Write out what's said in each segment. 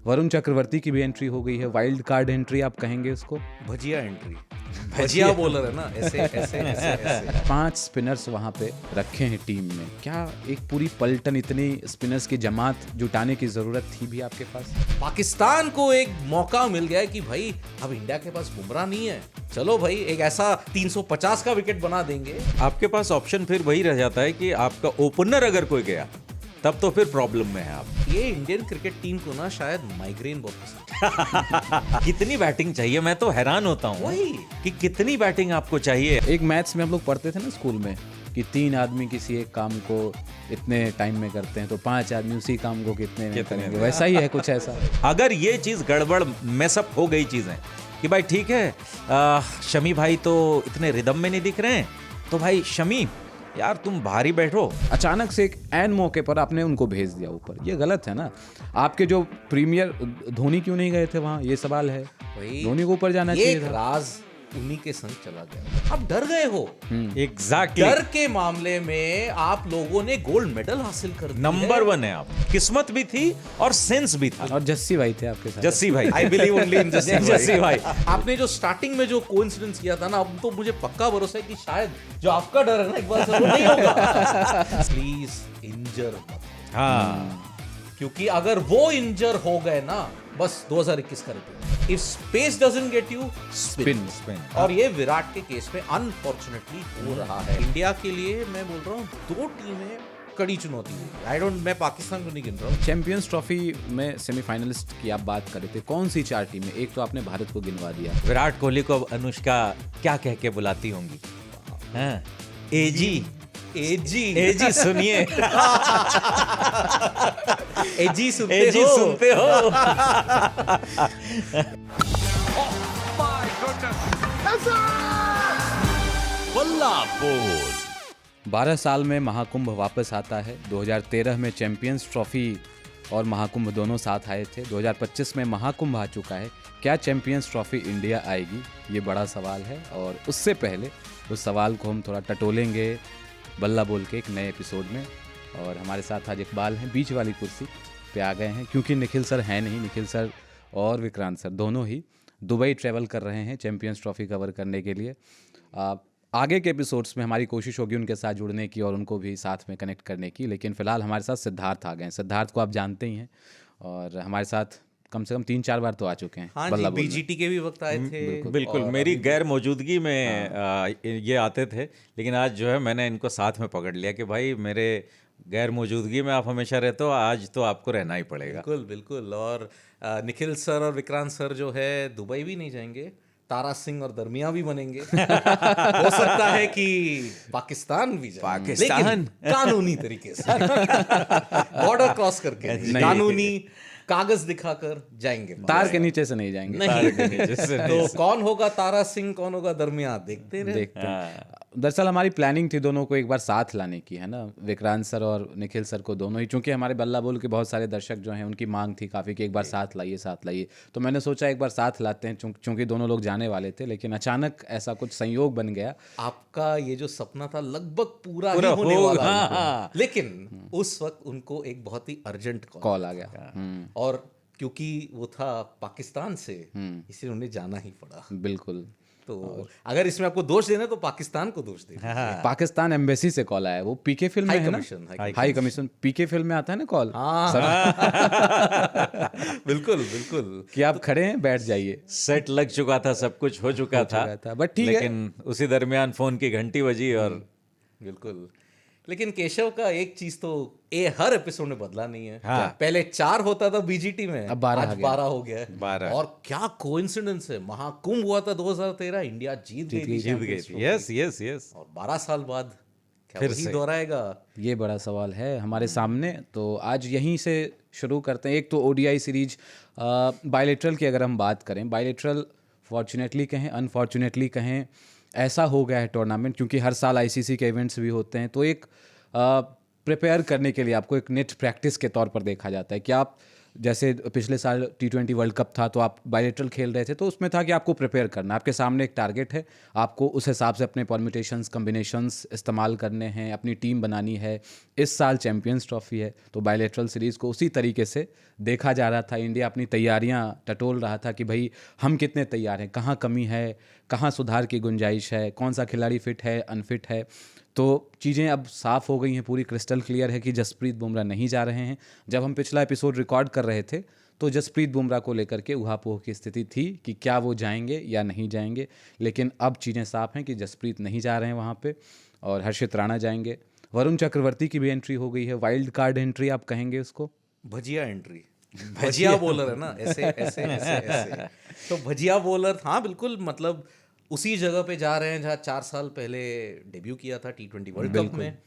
वरुण चक्रवर्ती की भी एंट्री हो गई है, वाइल्ड कार्ड एंट्री आप कहेंगे उसको। भजिया एंट्री, भजिया बॉलर है ना, ऐसे ऐसे ऐसे ऐसे 5 स्पिनर्स वहां पे रखे हैं टीम में। क्या एक पूरी पलटन, इतनी स्पिनर्स की जमात जुटाने की जरूरत थी भी आपके पास? पाकिस्तान को एक मौका मिल गया है कि भाई अब इंडिया के पास बुमराह नहीं है, चलो भाई एक ऐसा 350 का विकेट बना देंगे। आपके पास ऑप्शन फिर वही रह जाता है कि आपका ओपनर अगर कोई गया तब तो फिर प्रॉब्लम में है आप। ये इंडियन क्रिकेट टीम को ना शायद माइग्रेन बहुत पसंद कितनी बैटिंग चाहिए, मैं तो हैरान होता हूँ वही कि कितनी बैटिंग आपको चाहिए। एक मैथ्स में हम लोग पढ़ते थे ना स्कूल में कि 3 आदमी किसी एक काम को इतने टाइम में करते हैं, तो 5 आदमी उसी काम को कितने में करेंगे। वैसा ही है कुछ ऐसा। अगर ये चीज गड़बड़ मेसअप हो गई चीजें कि भाई ठीक है शमी भाई तो इतने रिदम में नहीं दिख रहे हैं, तो भाई शमी यार तुम भारी बैठो। अचानक से एक ऐन मौके पर आपने उनको भेज दिया ऊपर, ये गलत है ना। आपके जो प्रीमियर धोनी क्यों नहीं गए थे वहां, ये सवाल है। धोनी को ऊपर जाना चाहिए था। राज उन्हीं के संग चला गया। आप डर गए हो। एग्जैक्टली। डर के मामले में आप लोगों ने गोल्ड मेडल हासिल कर दिया। नंबर 1 है आप। किस्मत भी थी और सेंस भी था। और जस्सी भाई थे आपके साथ। जस्सी भाई, I believe only in Jassi भाई। आपने जो स्टार्टिंग में जो कोइंसिडेंस किया था ना, अब तो मुझे पक्का भरोसा है कि शायद जो आपका डर है ना एक बार जरूर नहीं होगा। प्लीज इंजर मत। हाँ, क्योंकि अगर वो इंजर हो गए ना, बस 2021 का repeat. If space doesn't get you, spin. और ये विराट के केस में अनफॉर्चुनेटली हो रहा है। इंडिया के लिए मैं बोल रहा हूँ 2 टीमें कड़ी चुनौती है। मैं पाकिस्तान को नहीं गिन रहा हूँ। चैंपियंस ट्रॉफी में सेमीफाइनलिस्ट की आप बात कर रहे थे, कौन सी 4 टीमें? एक तो आपने भारत को गिनवा दिया। विराट कोहली को अब अनुष्का क्या कह के बुलाती होंगी? हाँ, एजी एजी सुनिए। एजी सुनते हो। 12 साल में महाकुंभ वापस आता है। 2013 में चैंपियंस ट्रॉफी और महाकुंभ दोनों साथ आए थे। 2025 में महाकुंभ आ चुका है। क्या चैंपियंस ट्रॉफी इंडिया आएगी? ये बड़ा सवाल है। और उससे पहले उस सवाल को हम थोड़ा टटोलेंगे बल्ला बोल के एक नए एपिसोड में। और हमारे साथ आज इकबाल हैं, बीच वाली कुर्सी पे आ गए हैं क्योंकि निखिल सर हैं नहीं। निखिल सर और विक्रांत सर दोनों ही दुबई ट्रैवल कर रहे हैं चैंपियंस ट्रॉफी कवर करने के लिए। आगे के एपिसोड्स में हमारी कोशिश होगी उनके साथ जुड़ने की और उनको भी साथ में कनेक्ट करने की। लेकिन फिलहाल हमारे साथ सिद्धार्थ आ गए हैं। सिद्धार्थ को आप जानते ही हैं और हमारे साथ कम से कम 3-4 बार तो आ चुके हैं। हाँ जी, बीजीटी के भी वक्त आए थे। बिल्कुल मेरी गैर मौजूदगी में ये आते थे, लेकिन आज जो है मैंने इनको साथ में पकड़ लिया कि भाई मेरे गैर मौजूदगी में आप हमेशा रहते हो, आज तो आपको रहना ही पड़ेगा। बिल्कुल बिल्कुल। और निखिल सर और विक्रांत सर जो है दुबई भी नहीं जाएंगे, तारा सिंह और दरमिया भी बनेंगे। हो सकता है कि पाकिस्तान भी जाए, लेकिन कानूनी तरीके से बॉर्डर क्रॉस करके, कानूनी कागज दिखाकर जाएंगे। तार के नीचे से नहीं जाएंगे। नहीं। तो कौन होगा तारा सिंह, कौन होगा दरमिया, देखते हैं। दरअसल हमारी प्लानिंग थी दोनों को एक बार साथ लाने की, है ना, विक्रांत सर और निखिल सर को दोनों ही। चूंकि हमारे बल्ला बोल के बहुत सारे दर्शक जो हैं उनकी मांग थी काफ़ी कि एक बार साथ लाइए। तो मैंने सोचा एक बार साथ लाते हैं, चूंकि दोनों लोग जाने वाले थे। लेकिन अचानक ऐसा कुछ संयोग बन गया। आपका ये जो सपना था लगभग पूरा ही होने वाला था। लेकिन उस वक्त उनको एक बहुत ही अर्जेंट कॉल आ गया। और क्योंकि वो था पाकिस्तान से, इसलिए उन्हें जाना ही पड़ा। बिल्कुल। तो अगर इसमें आपको दोष देना है तो पाकिस्तान को दोष देना। पाकिस्तान एम्बेसी से कॉल आया। वो पीके फिल्म में है ना, हाई कमीशन पीके फिल्म में आता है ना कॉल। बिल्कुल बिल्कुल कि आप खड़े हैं, बैठ जाइए। सेट लग चुका था, सब कुछ हो चुका था, बट ठीक है। लेकिन उसी दरमियान फोन की घंटी बजी और बिल्कुल। लेकिन केशव का एक चीज तो हर एपिसोड में बदला नहीं है। हाँ। पहले 4 होता था बीजीटी में, अब 12 आज 12 हो गया है। 12। और क्या कोइंसिडेंस है, महाकुंभ हुआ था 2013, इंडिया जीत गई। यस। और 12 साल बाद क्या फिर वही से दोहराएगा? ये बड़ा सवाल है हमारे सामने। तो आज यहीं से शुरू करते हैं। एक तो ओडीआई सीरीज बायलेटरल की अगर हम बात करें, बायलेटरल फॉर्चुनेटली कहें अनफॉर्चुनेटली कहें, ऐसा हो गया है टूर्नामेंट क्योंकि हर साल आईसीसी के इवेंट्स भी होते हैं। तो एक प्रिपेयर करने के लिए आपको एक नेट प्रैक्टिस के तौर पर देखा जाता है कि आप जैसे पिछले साल T20 वर्ल्ड कप था तो आप बायलेटरल खेल रहे थे, तो उसमें था कि आपको प्रिपेयर करना, आपके सामने एक टारगेट है, आपको उस हिसाब से अपने परम्यूटेशंस कम्बिनेशंस इस्तेमाल करने हैं, अपनी टीम बनानी है। इस साल चैम्पियंस ट्रॉफी है तो बायलेटरल सीरीज़ को उसी तरीके से देखा जा रहा था। इंडिया अपनी तैयारियां टटोल रहा था कि भाई हम कितने तैयार हैं, कहाँ कमी है, कहाँ सुधार की गुंजाइश है, कौन सा खिलाड़ी फिट है, अनफिट है। तो चीज़ें अब साफ़ हो गई हैं, पूरी क्रिस्टल क्लियर है कि जसप्रीत बुमराह नहीं जा रहे हैं। जब हम पिछला एपिसोड रिकॉर्ड कर रहे थे तो जसप्रीत बुमराह को लेकर के उहापोह की स्थिति थी कि क्या वो जाएंगे या नहीं जाएंगे, लेकिन अब चीज़ें साफ़ हैं कि जसप्रीत नहीं जा रहे हैं वहाँ पे और हर्षित राणा जाएंगे। वरुण चक्रवर्ती की भी एंट्री हो गई है, वाइल्ड कार्ड एंट्री आप कहेंगे उसको? भजिया एंट्री, भजिया बॉलर है ना, ऐसे ऐसे ऐसे ऐसे, तो भजिया बॉलर, हाँ बिल्कुल, मतलब उसी जगह पे जा रहे हैं जहाँ 4 साल पहले डेब्यू किया था T20 वर्ल्ड कप में।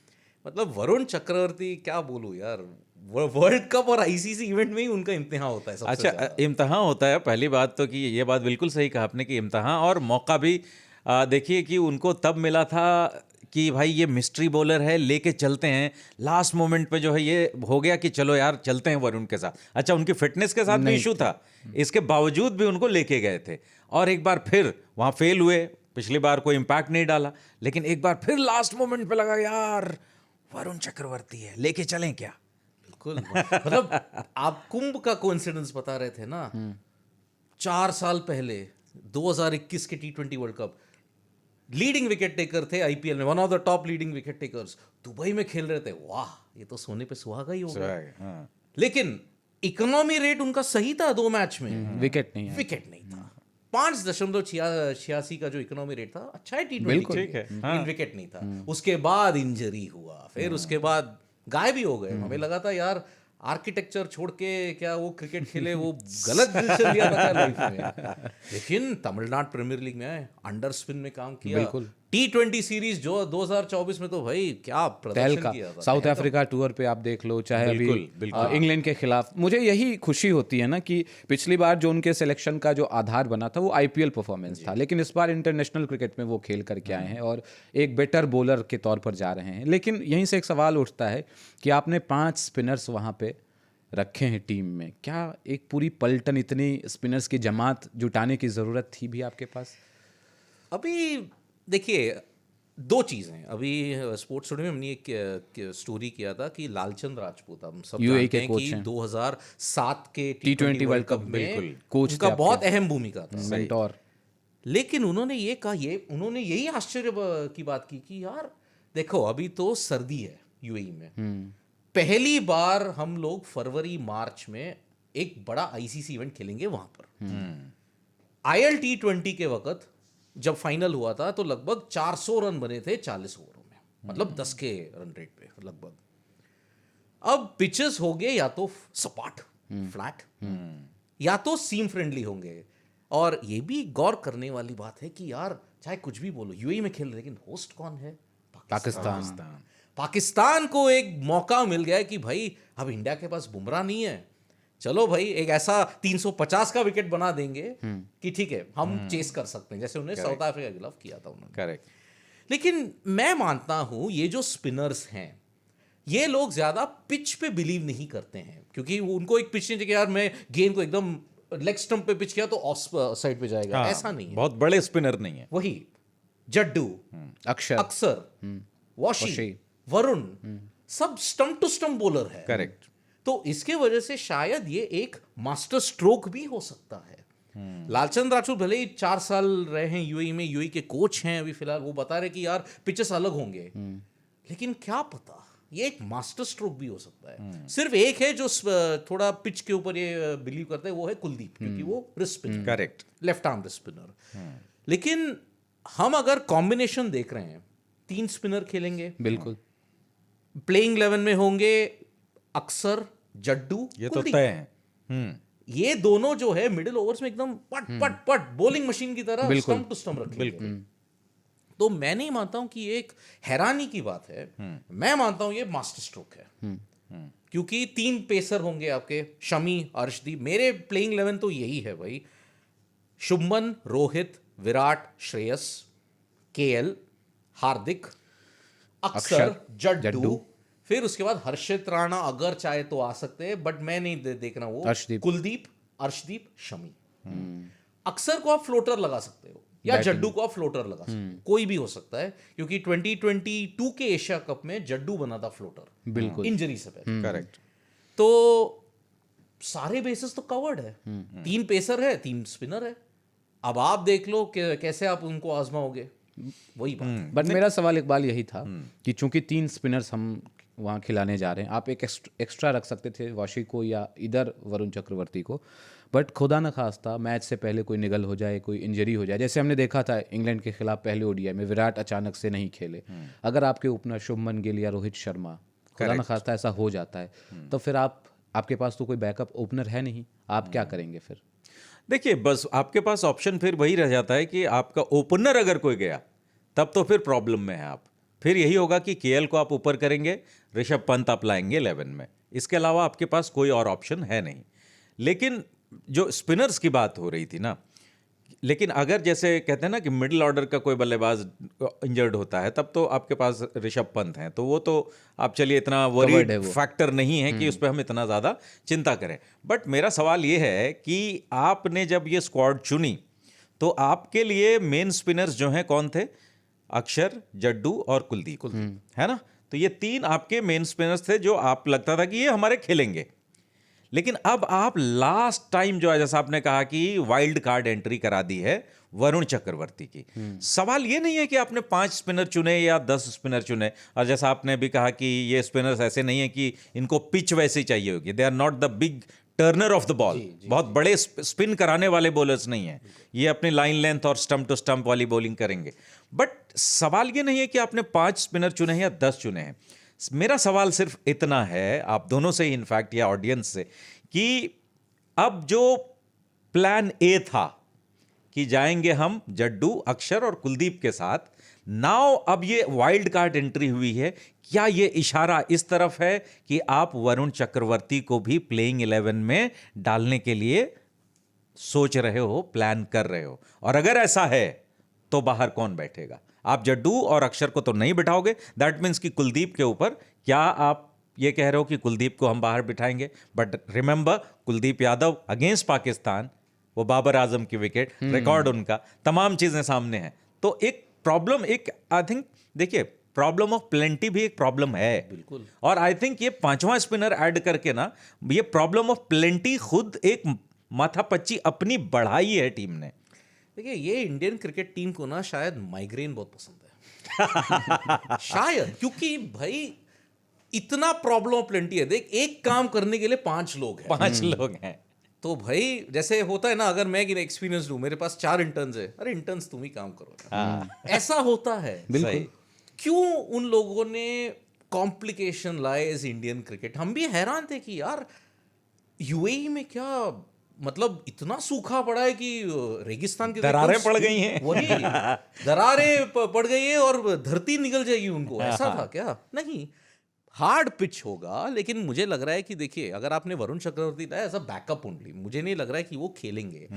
मतलब वरुण चक्रवर्ती, क्या बोलूं यार, वर्ल्ड कप और आईसीसी इवेंट में ही उनका इम्तिहान होता है सबसे अच्छा, ज्यादा। इम्तहान होता है। पहली बात तो कि ये बात बिल्कुल सही कहा आपने कि इम्तहान, और मौका भी देखिए कि उनको तब मिला था कि भाई ये मिस्ट्री बॉलर है, लेके चलते हैं। लास्ट मोमेंट पे जो है ये हो गया कि चलो यार चलते हैं वरुण के साथ। अच्छा, उनकी फिटनेस के साथ भी इशू था, इसके बावजूद भी उनको लेके गए थे और एक बार फिर वहाँ फेल हुए। पिछली बार कोई इम्पैक्ट नहीं डाला, लेकिन एक बार फिर लास्ट मोमेंट पे लगा यार वरुण चक्रवर्ती है, लेके चलें क्या। बिल्कुल, मतलब आप कुंभ का कोइंसिडेंस बता रहे थे ना, 4 साल पहले 2021 के T20 world cup, leading wicket taker थे आईपीएल में, one of the top leading wicket takers, Dubai में खेल रहे थे। वाह, ये तो सोने पे सुहागा ही हो गया। हाँ। लेकिन इकोनॉमी रेट उनका सही था 2 मैच में, विकेट नहीं है। विकेट नहीं था। 5.86 का जो इकोनॉमी रेट था, अच्छा है T20 बिल्कुल, के ठीक है, लिए, हाँ। लेकिन विकेट नहीं था। उसके बाद इंजरी हुआ, फिर उसके बाद गायब ही हो गए। हमें लगा था यार आर्किटेक्चर छोड़ के क्या वो क्रिकेट खेले, वो गलत डिसीजन लिया था लाइफ में। लेकिन तमिलनाडु प्रीमियर लीग में आए, अंडर स्पिन में काम किया। बिल्कुल। T20 सीरीज जो 2024 में, तो भाई क्या प्रदर्शन तहलका, किया था। साउथ अफ्रीका टूर पे आप देख लो, चाहे अभी बिल्कुल। इंग्लैंड के खिलाफ। मुझे यही खुशी होती है ना कि पिछली बार जो उनके सिलेक्शन का जो आधार बना था वो आईपीएल परफॉर्मेंस था, लेकिन इस बार इंटरनेशनल क्रिकेट में वो खेल करके आए हैं और एक बेटर बॉलर के तौर पर जा रहे हैं। लेकिन यहीं से एक सवाल उठता है कि आपने 5 स्पिनर्स वहाँ पे रखे हैं टीम में, क्या एक पूरी पलटन, इतनी स्पिनर्स की जमात जुटाने की ज़रूरत थी भी आपके पास? अभी देखिए, 2 चीज़ें हैं। अभी स्पोर्ट्स टुडे में हमने एक स्टोरी किया था कि लालचंद राजपूत, हम सब UAE जानते के हैं कोच कि हैं। 2007 के T20 वर्ल्ड कप में बिल्कुल कोच थे उनका आपके। बहुत अहम भूमिका था। मेंटोर। लेकिन उन्होंने ये कहा, उन्होंने यही आश्चर्य की बात की कि यार देखो, अभी तो सर्दी है यूएई में, पहली बार हम लोग फरवरी मार्च में एक बड़ा आईसीसी इवेंट खेलेंगे वहां पर। आईएल T20 के वक्त जब फाइनल हुआ था तो लगभग 400 रन बने थे 40 ओवरों में, मतलब 10 के रन रेट पे लगभग। अब पिचेस हो गए या तो सपाट, फ्लैट, या तो सीम फ्रेंडली होंगे। और ये भी गौर करने वाली बात है कि यार चाहे कुछ भी बोलो, यूएई में खेल रहे, लेकिन होस्ट कौन है? पाकिस्तान को एक मौका मिल गया है कि भाई अब इंडिया के पास बुमराह नहीं है, चलो भाई एक ऐसा 350 का विकेट बना देंगे कि ठीक है हम चेस कर सकते हैं, जैसे उन्होंने साउथ अफ्रीका के खिलाफ किया था उन्होंने। करेक्ट। लेकिन मैं मानता हूं ये जो स्पिनर्स हैं, ये लोग ज्यादा पिच पे बिलीव नहीं करते हैं, क्योंकि उनको एक पिच नहीं चाहिए यार मैं गेंद को एकदम लेग स्टंप पे पिच किया तो ऑफ साइड पे जाएगा, हाँ, ऐसा नहीं है। बहुत बड़े स्पिनर नहीं है। वही जड्डू, अक्सर, वॉशी, वरुण, सब स्टंप टू स्टंप बॉलर है। करेक्ट। तो इसके वजह से शायद ये एक मास्टर स्ट्रोक भी हो सकता है। लालचंद राठौर भले ही 4 साल रहे हैं यूएई में, यूएई के कोच हैं अभी फिलहाल, वो बता रहे कि यार पिचेस अलग होंगे, लेकिन क्या पता ये एक मास्टर स्ट्रोक भी हो सकता है। सिर्फ एक है जो थोड़ा पिच के ऊपर ये बिलीव करता है, वो है कुलदीप, क्योंकि वो wrist spinner, correct, left arm wrist spinner. लेकिन हम अगर कॉम्बिनेशन देख रहे हैं, 3 स्पिनर खेलेंगे, बिल्कुल प्लेइंग 11 में होंगे अक्सर, जड्डू, ये तो कुलदीप। तय है। ये दोनों जो है मिडिल ओवर्स में एकदम पट पट पट बॉलिंग मशीन की तरह स्टंप टू स्टंप रखेंगे। तो मैं नहीं मानता हूं कि ये एक हैरानी की बात है, मैं मानता हूं ये मास्टर स्ट्रोक है। क्योंकि 3 पेसर होंगे आपके, शमी, अर्शदीप। मेरे प्लेइंग 11 तो यही है भाई, शुभमन, रोहित, विराट, श्रेयस, केएल, हार्दिक, अक्सर, जड्डू, फिर उसके बाद हर्षित राणा अगर चाहे तो आ सकते हैं, बट मैं नहीं देख रहा वो। अर्शदीप। कुलदीप, अर्शदीप, शमी। अक्सर को आप फ्लोटर लगा सकते हो या जड्डू को आप फ्लोटर लगा सकते हो, कोई भी हो सकता है, क्योंकि 2022 के एशिया कप में जड्डू बना था फ्लोटर, बिल्कुल इंजरी से पहले। करेक्ट। तो सारे बेसिस तो कवर्ड है, 3 पेसर है, 3 स्पिनर है। अब आप देख लो कि कैसे आप उनको आजमाओगे, वही बात। बट मेरा सवाल इकबाल यही था कि चूंकि 3 स्पिनर्स हम वहाँ खिलाने जा रहे हैं, आप एक एक्स्ट्रा रख सकते थे वाशी को या इधर वरुण चक्रवर्ती को, बट खुदा न खास्ता मैच से पहले कोई निगल हो जाए, कोई इंजरी हो जाए, जैसे हमने देखा था इंग्लैंड के खिलाफ पहले ओडीआई में विराट अचानक से नहीं खेले। अगर आपके ओपनर शुभमन गिल या रोहित शर्मा खुदा न खास्ता ऐसा हो जाता है, तो फिर आपके पास तो कोई बैकअप ओपनर है नहीं, आप क्या करेंगे फिर? देखिए, बस आपके पास ऑप्शन फिर वही रह जाता है कि आपका ओपनर अगर कोई गया तब तो फिर प्रॉब्लम में है आप। फिर यही होगा कि केएल को आप ऊपर करेंगे, ऋषभ पंत आप लाएंगे 11 में, इसके अलावा आपके पास कोई और ऑप्शन है नहीं। लेकिन जो स्पिनर्स की बात हो रही थी ना, लेकिन अगर जैसे कहते हैं ना कि मिडिल ऑर्डर का कोई बल्लेबाज इंजर्ड होता है, तब तो आपके पास ऋषभ पंत हैं, तो वो तो आप चलिए इतना वरीड फैक्टर नहीं है कि उस पर हम इतना ज़्यादा चिंता करें। बट मेरा सवाल ये है कि आपने जब ये स्क्वाड चुनी तो आपके लिए मेन स्पिनर्स जो हैं कौन थे? अक्षर, जड्डू और कुलदीप, है ना? तो ये 3 आपके मेन स्पिनर्स थे जो आप लगता था कि ये हमारे खेलेंगे। लेकिन अब आप लास्ट टाइम जो है, जैसा आपने कहा कि वाइल्ड कार्ड एंट्री करा दी है वरुण चक्रवर्ती की। सवाल ये नहीं है कि आपने 5 स्पिनर चुने या 10 स्पिनर चुने, और जैसा आपने भी कहा कि ये स्पिनर्स ऐसे नहीं है कि इनको पिच वैसे चाहिए होगी, they are not the big turner of the ball, बहुत बड़े स्पिन कराने वाले बॉलर्स नहीं हैं, ये अपनी लाइन लेंथ और स्टंप टू स्टंप वाली बॉलिंग करेंगे। बट सवाल ये नहीं है कि आपने 5 स्पिनर चुने हैं या 10 चुने हैं। मेरा सवाल सिर्फ इतना है आप दोनों से ही, इनफैक्ट या ऑडियंस से, कि अब जो प्लान ए था कि जाएंगे हम जड्डू, अक्षर और कुलदीप के साथ, नाउ अब ये वाइल्ड कार्ड एंट्री हुई है, क्या ये इशारा इस तरफ है कि आप वरुण चक्रवर्ती को भी प्लेइंग 11 में डालने के लिए सोच रहे हो, प्लान कर रहे हो? और अगर ऐसा है तो बाहर कौन बैठेगा? आप जड्डू और अक्षर को तो नहीं बिठाओगे, दैट मीन्स कि कुलदीप के ऊपर क्या आप ये कह रहे हो कि कुलदीप को हम बाहर बिठाएंगे? But remember, Kuldeep Yadav against Pakistan, वो बाबर आजम की विकेट, रिकॉर्ड उनका, तमाम चीजें सामने हैं। तो एक प्रॉब्लम, एक आई थिंक देखिए प्रॉब्लम ऑफ प्लेंटी भी एक प्रॉब्लम है, बिल्कुल। और आई थिंक ये 5वां स्पिनर ऐड करके ना, ये प्रॉब्लम ऑफ प्लेंटी खुद एक माथापच्ची अपनी बढ़ाई है टीम ने। देखिए, ये इंडियन क्रिकेट टीम को ना शायद माइग्रेन बहुत पसंद है शायद, क्योंकि भाई इतना प्रॉब्लम प्लेंटी है। देख, एक काम करने के लिए 5 लोग हैं, 5 लोग हैं। तो भाई जैसे होता है ना, अगर मैं एक्सपीरियंस हूँ, मेरे पास 4 इंटर्न्स है, अरे इंटर्न्स तुम ही काम करो ना। ऐसा होता है। बिल्कुल। क्यों उन लोगों ने कॉम्प्लिकेशन लाए इस इंडियन क्रिकेट? हम भी हैरान थे कि यार यूएई में क्या मतलब इतना सूखा पड़ा है कि रेगिस्तान की दरारें पड़ गई हैं। वही दरारें पड़ गई है और धरती निकल जाएगी उनको, ऐसा था क्या? नहीं, हार्ड पिच होगा, लेकिन मुझे लग रहा है कि देखिए, अगर आपने वरुण चक्रवर्ती लाया एज अ बैकअप ओनली, मुझे नहीं लग रहा है कि वो खेलेंगे।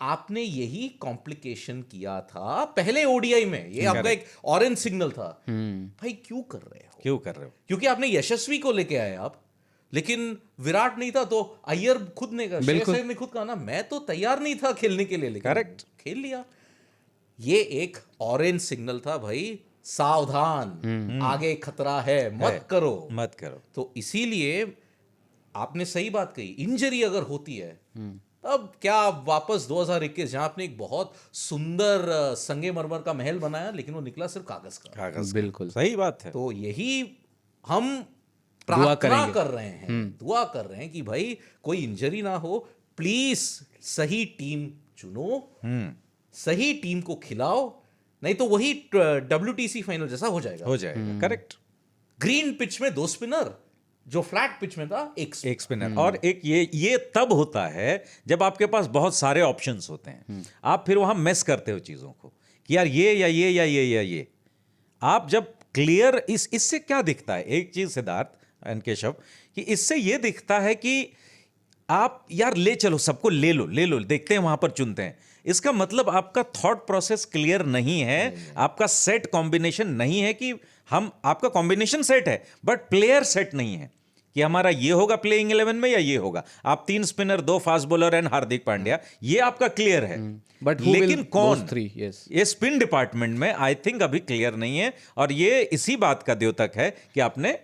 आपने यही कॉम्प्लिकेशन किया था पहले ओडीआई में, ये आपका एक ऑरेंज सिग्नल था। भाई क्यों कर रहे हो? क्यों कर रहे हो? क्योंकि आपने यशस्वी को लेके आए आप, लेकिन विराट नहीं था, तो अय्यर खुद ने कहा, श्रेयस अय्यर ने खुद कहा ना, मैं तो तैयार नहीं था खेलने के लिए, लेकिन करेक्ट, खेल लिया। ये एक ऑरेंज सिग्नल था भाई, सावधान, आगे खतरा है, मत करो। तो इसीलिए आपने सही बात कही, इंजरी अगर होती है तब क्या आप वापस 2021, जहां आपने एक बहुत सुंदर संगमरमर का महल बनाया, लेकिन वो निकला सिर्फ कागज का। बिल्कुल सही बात है। तो यही हम प्रार्थना कर रहे हैं, दुआ कर रहे हैं कि भाई कोई इंजरी ना हो, प्लीज सही टीम चुनो, सही टीम को खिलाओ, नहीं तो वही WTC फाइनल जैसा हो जाएगा। करेक्ट। ग्रीन पिच में 2 स्पिनर, जो फ्लैट पिच में था एक स्पिनर। और एक ये तब होता है जब आपके पास बहुत सारे ऑप्शंस होते हैं, आप फिर वहां मेस करते हो चीजों को कि यार ये या ये या ये या ये। आप जब क्लियर, इससे क्या दिखता है एक चीज सिद्धार्थ एंड केशव, कि इससे ये दिखता है कि आप यार ले चलो, सबको ले लो, देखते हैं वहां पर चुनते हैं। इसका मतलब आपका थॉट प्रोसेस क्लियर नहीं है, आपका सेट कॉम्बिनेशन नहीं है कि हम आपका कॉम्बिनेशन सेट है बट प्लेयर सेट नहीं है कि हमारा ये होगा प्लेइंग 11 में या ये होगा। आप 3 spinner, 2 fast bowler and Hardik Pandya, ये आपका क्लियर है। But who will लेकिन कौन those three? Yes. ये स्पिन डिपार्टमेंट में आई थिंक अभी क्लियर नहीं है, और ये इसी बात का द्योतक है कि आपने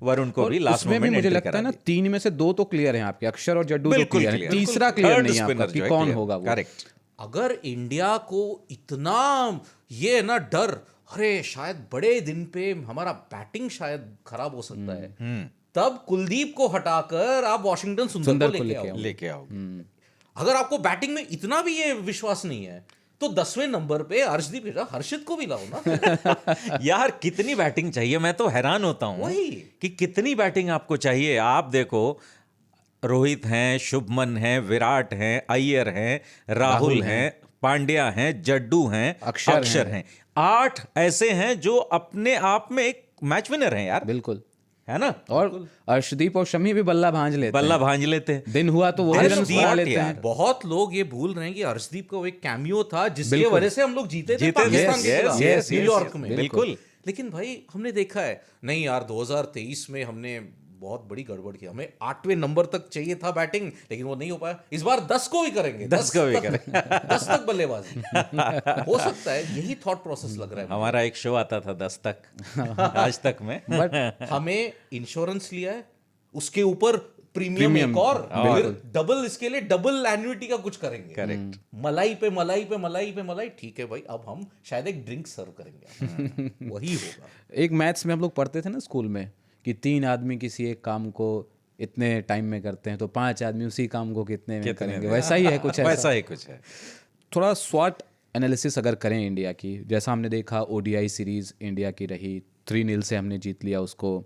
वरुण को भी लास्ट उसमें भी मोमेंट मुझे एंट्री लगता करा है ना, दी। 3 में से 2 तो क्लियर हैं आपके, अक्षर और जड्डू तो बिल्कुल क्लियर है, clear, तीसरा बिल्कुल। क्लियर Third नहीं है spinner आपका कि जो है कौन clear, होगा वो। करेक्ट। अगर इंडिया को इतना ये है ना डर, अरे शायद बड़े दिन पे हमारा बैटिंग शायद खराब हो सकता है, तब कुलदीप को हटाकर आप वॉशिंगटन सुंदर को लेके आओ। लेके आओ। अगर आपको बैटिंग में इतना भी ये विश्वास नहीं है तो 10वें नंबर पे अर्शदीप के साथ हर्षित को भी लाओ ना। यार कितनी बैटिंग चाहिए, मैं तो हैरान होता हूं वही। कि कितनी बैटिंग आपको चाहिए। आप देखो, रोहित हैं, शुभमन हैं, विराट हैं, अय्यर हैं, राहुल हैं, पांड्या हैं, जड्डू हैं, अक्षर हैं। 8 ऐसे हैं जो अपने आप में एक मैच विनर हैं यार, बिल्कुल है ना। और अर्शदीप और शमी भी बल्ला भांज लेते बल्ला भांज लेते हैं। हैं, दिन हुआ तो वो भी रन अर्शदीप बना लेते यार। हैं। बहुत लोग ये भूल रहे हैं कि अर्शदीप का वो एक कैमियो था जिसके बिल्कुल। वजह से हम लोग जीते थे जीते थे, पाकिस्तान के yes, खिलाफ yes, न्यूयॉर्क yes, में। बिल्कुल। लेकिन भाई हमने देखा है नहीं यार, 2023 में हमने बहुत बड़ी गड़बड़ की, हमें 8वें नंबर तक चाहिए था बैटिंग, लेकिन वो नहीं हो पाया। इस बार 10 को भी करेंगे, 10 को भी करेंगे। 10 तक बल्लेबाजी हो सकता है, यही थॉट प्रोसेस लग रहा है। हमारा एक शो आता था 10 तक आज तक में, हमें इंश्योरेंस लिया है, उसके ऊपर प्रीमियम प्रीमियम, एक और बिल्कुल। फिर डबल, इसके लिए डबल एन्युइटी का कुछ करेंगे। करेक्ट। मलाई पे मलाई पे मलाई पे मलाई, ठीक है भाई, अब हम शायद एक ड्रिंक सर्व करेंगे, वही होगा। एक मैथ्स में हम लोग पढ़ते थे ना स्कूल में कि 3 आदमी किसी एक काम को इतने टाइम में करते हैं तो 5 आदमी उसी काम को कितने में करेंगे, वैसा ही है कुछ ऐसा। वैसा ही कुछ है। थोड़ा स्वॉट एनालिसिस अगर करें इंडिया की, जैसा हमने देखा ओडीआई सीरीज इंडिया की रही, 3-0 से हमने जीत लिया उसको।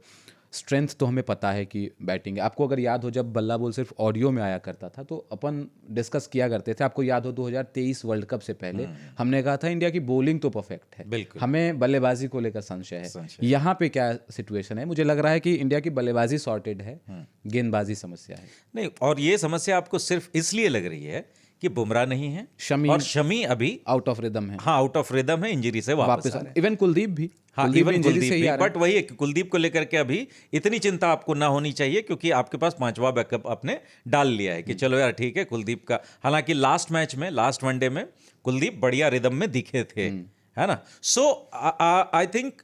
स्ट्रेंथ तो हमें पता है कि बैटिंग है। आपको अगर याद हो जब बल्ला बोल सिर्फ ऑडियो में आया करता था तो अपन डिस्कस किया करते थे, आपको याद हो 2023 वर्ल्ड कप से पहले हमने कहा था इंडिया की बॉलिंग तो परफेक्ट है, बिल्कुल। हमें बल्लेबाजी को लेकर संशय है। यहाँ पे क्या सिचुएशन है? मुझे लग रहा है कि इंडिया की बल्लेबाजी सॉर्टेड है, गेंदबाजी समस्या है। नहीं, और ये समस्या आपको सिर्फ इसलिए लग रही है कि बुमराह नहीं है, शमी और शमी अभी आउट ऑफ रिदम है, हाँ आउट ऑफ रिदम है, इंजरी से वापस आ रहे हैं। इवन कुलदीप भी, हाँ, कुलदीप इवन इंजरी कुलदीप से ही भी, आ रहा है। बट वही है कि कुलदीप को लेकर के अभी इतनी चिंता आपको ना होनी चाहिए, क्योंकि आपके पास 5वां बैकअप आपने डाल लिया है कि चलो यार ठीक है कुलदीप का। हालांकि लास्ट मैच में, लास्ट वनडे में कुलदीप बढ़िया रिदम में दिखे थे, है ना। सो आई थिंक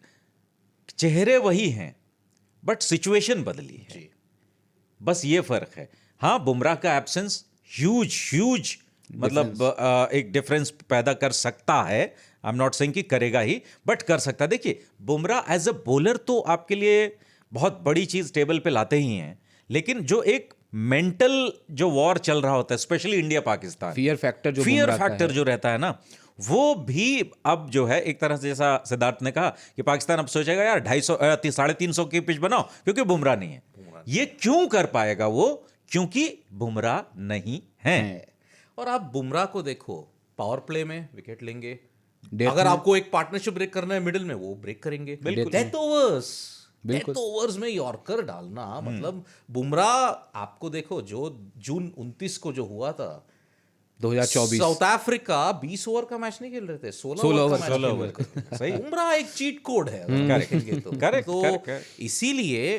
चेहरे वही हैं बट सिचुएशन बदली है, बस ये फर्क है। हाँ, बुमराह का एब्सेंस ह्यूज मतलब एक डिफरेंस पैदा कर सकता है। आई एम नॉट सेइंग कि करेगा ही, बट कर सकता है। देखिए, बुमराह एज अ बॉलर तो आपके लिए बहुत बड़ी चीज टेबल पे लाते ही हैं, लेकिन जो एक मेंटल जो वॉर चल रहा होता है, specially India Pakistan, fear factor जो फियर बुमराह का फैक्टर जो रहता है ना, वो भी अब जो है एक तरह से, जैसा सिद्धार्थ ने कहा कि पाकिस्तान अब सोचेगा यार 250 350 की पिच बनाओ क्योंकि बुमराह नहीं है। ये क्यों कर पाएगा वो? क्योंकि बुमराह नहीं है। और आप बुमराह को देखो, पावर प्ले में विकेट लेंगे, डेथ अगर में- आपको एक पार्टनरशिप ब्रेक करना है मिडिल में, वो ब्रेक करेंगे। बिल्कुल। डेथ ओवर्स, बिल्कुल। डेथ ओवर्स में यॉर्कर डालना, मतलब बुमराह आपको देखो जो जून 29 को जो हुआ था 2024 साउथ अफ्रीका 20 ओवर का मैच नहीं खेल रहे थे, 16 16 ओवर ओवर, का मैच 16 खेल ओवर। रहे थे। सही। बुमराह एक चीट कोड है अगर Correct. देखेंगे तो। Correct, तो correct. इसीलिए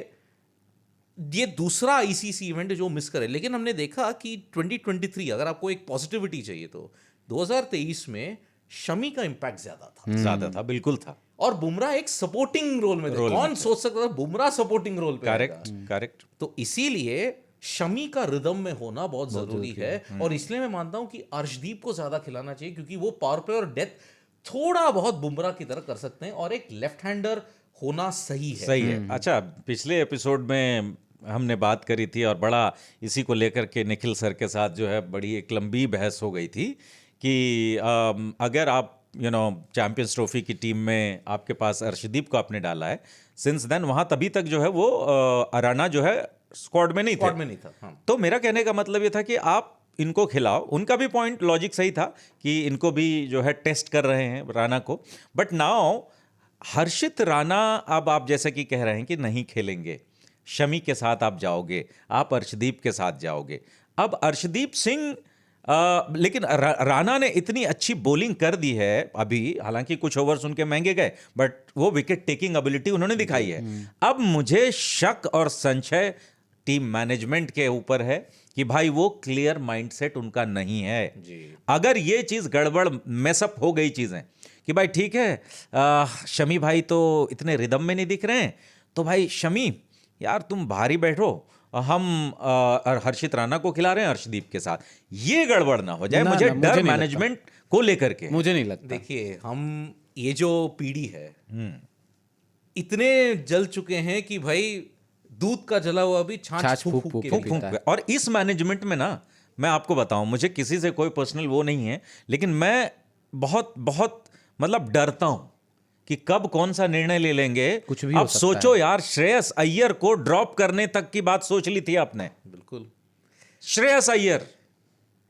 ये दूसरा आईसीसी इवेंट जो मिस करे। लेकिन हमने देखा कि 2023 अगर आपको एक पॉजिटिविटी चाहिए तो 2023 में शमी का इंपैक्ट ज्यादा था, बिल्कुल था। और बुमराह एक सपोर्टिंग रोल में थे। रोल में कौन सोच सकता था बुमराह सपोर्टिंग रोल पे आएगा? करेक्ट। तो इसीलिए शमी का रिदम में होना बहुत जरूरी है। और इसलिए मैं मानता हूं कि अर्शदीप को ज्यादा खिलाना चाहिए, क्योंकि वो पावर प्ले और डेथ थोड़ा बहुत बुमराह की तरह कर सकते हैं, और एक लेफ्ट हैंडर होना सही है। सही है। अच्छा, पिछले एपिसोड में हमने बात करी थी और बड़ा इसी को लेकर के निखिल सर के साथ जो है बड़ी एक लंबी बहस हो गई थी कि अगर आप चैंपियंस ट्रॉफी की टीम में आपके पास अर्शदीप को आपने डाला है, सिंस देन वहां तभी तक जो है वो अराना जो है स्क्वाड में नहीं था। हाँ। तो मेरा कहने का मतलब ये था कि आप इनको खिलाओ। उनका भी पॉइंट लॉजिक सही था कि इनको भी जो है टेस्ट कर रहे हैं राणा को, बट नाउ हर्षित राणा अब आप जैसे कि कह रहे हैं कि नहीं खेलेंगे, शमी के साथ आप जाओगे, आप अर्शदीप के साथ जाओगे। अब अर्शदीप सिंह लेकिन राणा ने इतनी अच्छी बॉलिंग कर दी है अभी, हालांकि कुछ ओवर्स उनके महंगे गए, बट वो विकेट टेकिंग एबिलिटी उन्होंने दिखाई है। अब मुझे शक और संशय टीम मैनेजमेंट के ऊपर है कि भाई वो क्लियर माइंडसेट उनका नहीं है। अगर ये चीज गड़बड़ मेसअप हो गई चीजें कि भाई ठीक है शमी भाई तो इतने रिदम में नहीं दिख रहे हैं, तो भाई शमी यार तुम बाहर ही बैठो, हम हर्षित राणा को खिला रहे हैं अर्शदीप के साथ, ये गड़बड़ ना हो जाए। मुझे डर मैनेजमेंट को लेकर के मुझे नहीं लगता। देखिए हम ये जो पीढ़ी है इतने जल चुके हैं कि भाई दूध का जला हुआ भी छाछ फूंक फूंक के पीता है। और इस मैनेजमेंट में ना मैं आपको बताऊं, मुझे किसी से कोई पर्सनल वो नहीं है, लेकिन मैं बहुत बहुत मतलब डरता हूं कि कब कौन सा निर्णय ले लेंगे। कुछ भी हो अब सकता सोचो यार, श्रेयस अय्यर को ड्रॉप करने तक की बात सोच ली थी आपने। बिल्कुल। श्रेयस अय्यर,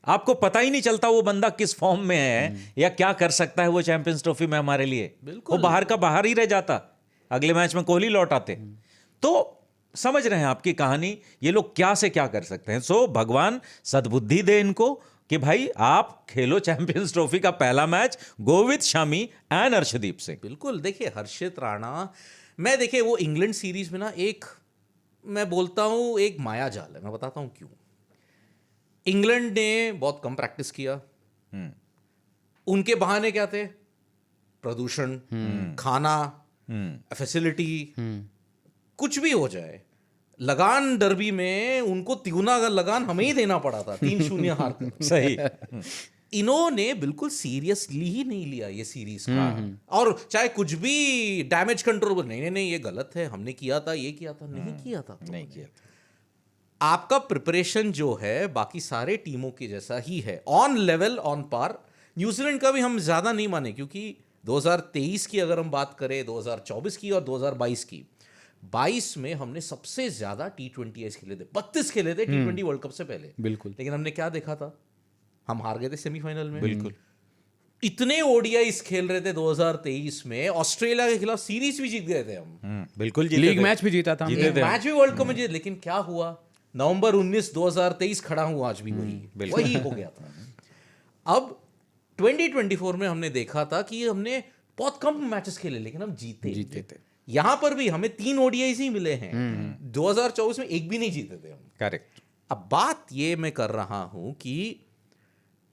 आपको पता ही नहीं चलता वो बंदा किस फॉर्म में है या क्या कर सकता है वो चैंपियंस ट्रॉफी में हमारे लिए। वो बाहर का बाहर ही रह जाता, अगले मैच में कोहली लौट आते। तो समझ रहे हैं आपकी कहानी, ये लोग क्या से क्या कर सकते हैं। सो भगवान सद्बुद्धि दे इनको कि भाई आप खेलो चैंपियंस ट्रॉफी का पहला match, go with Shami and Arshdeep Singh. बिल्कुल। देखिए हर्षित राणा, मैं देखिए वो इंग्लैंड सीरीज में ना एक, मैं बोलता हूं एक माया जाल है। मैं बताता हूं क्यों। इंग्लैंड ने बहुत कम प्रैक्टिस किया, उनके बहाने क्या थे? प्रदूषण, खाना, फैसिलिटी, कुछ भी हो जाए। लगान डर्बी में उनको तिगुना लगान हमें ही देना पड़ा था 3-0 हार कर। सही। इन्होंने बिल्कुल सीरियसली ही नहीं लिया ये सीरीज का। और चाहे कुछ भी डैमेज कंट्रोल, नहीं नहीं ये गलत है, हमने किया था, ये किया था, नहीं किया था, नहीं किया था। आपका प्रिपरेशन जो है बाकी सारे टीमों के जैसा ही है, on level, on par. New Zealand का भी हम ज्यादा नहीं माने, क्योंकि 2023 की अगर हम बात करें, 2024 की और 2022 की, 22 में हमने सबसे ज्यादा T20 खेले थे, 32 खेले थे T20 वर्ल्ड कप से पहले। बिल्कुल। लेकिन हमने क्या देखा था? हम हार गए थे सेमीफाइनल में। बिल्कुल। इतने ओडीआईस खेल रहे थे 2023 में, ऑस्ट्रेलिया के खिलाफ सीरीज भी जीत गए थे हम, बिल्कुल जीते लीग थे। मैच भी जीता था जीते थे। मैच भी वर्ल्ड कप में जीते। लेकिन क्या हुआ? नवंबर 19 2023 खड़ा हुआ आज भी वही हो गया था। अब 2024 में हमने देखा था कि हमने बहुत कम मैचेस खेले, लेकिन हम जीते थे। यहां पर भी हमें 3 ओडीआईस ही मिले हैं। 2024 में एक भी नहीं जीते थे हम। करेक्ट। अब बात ये मैं कर रहा हूं कि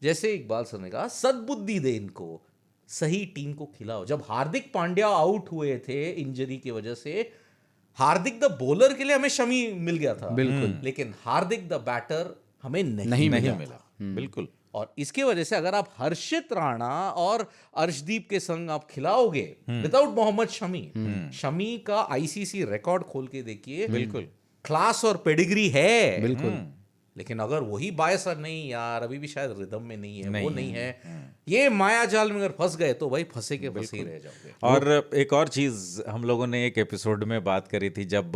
जैसे इकबाल सर ने कहा, सद्बुद्धि दे इनको, सही टीम को खिलाओ। जब हार्दिक पांड्या आउट हुए थे इंजरी की वजह से, हार्दिक द बॉलर के लिए हमें शमी मिल गया था, बिल्कुल, लेकिन हार्दिक द बैटर हमें नहीं मिला। बिल्कुल। और इसके वजह से अगर आप हर्षित राणा और अर्शदीप के संग आप खिलाओगे विदाउट मोहम्मद शमी, शमी का आईसीसी रिकॉर्ड खोल के देखिए, बिल्कुल क्लास और पेडिग्री है। बिल्कुल। लेकिन अगर वही बायस नहीं यार, अभी भी शायद रिदम में नहीं है, वो नहीं है, ये माया जाल में अगर फंस गए तो भाई फंसे के फंसे ही रह जाओगे। और एक और चीज हम लोगों ने एक एपिसोड में बात करी थी, जब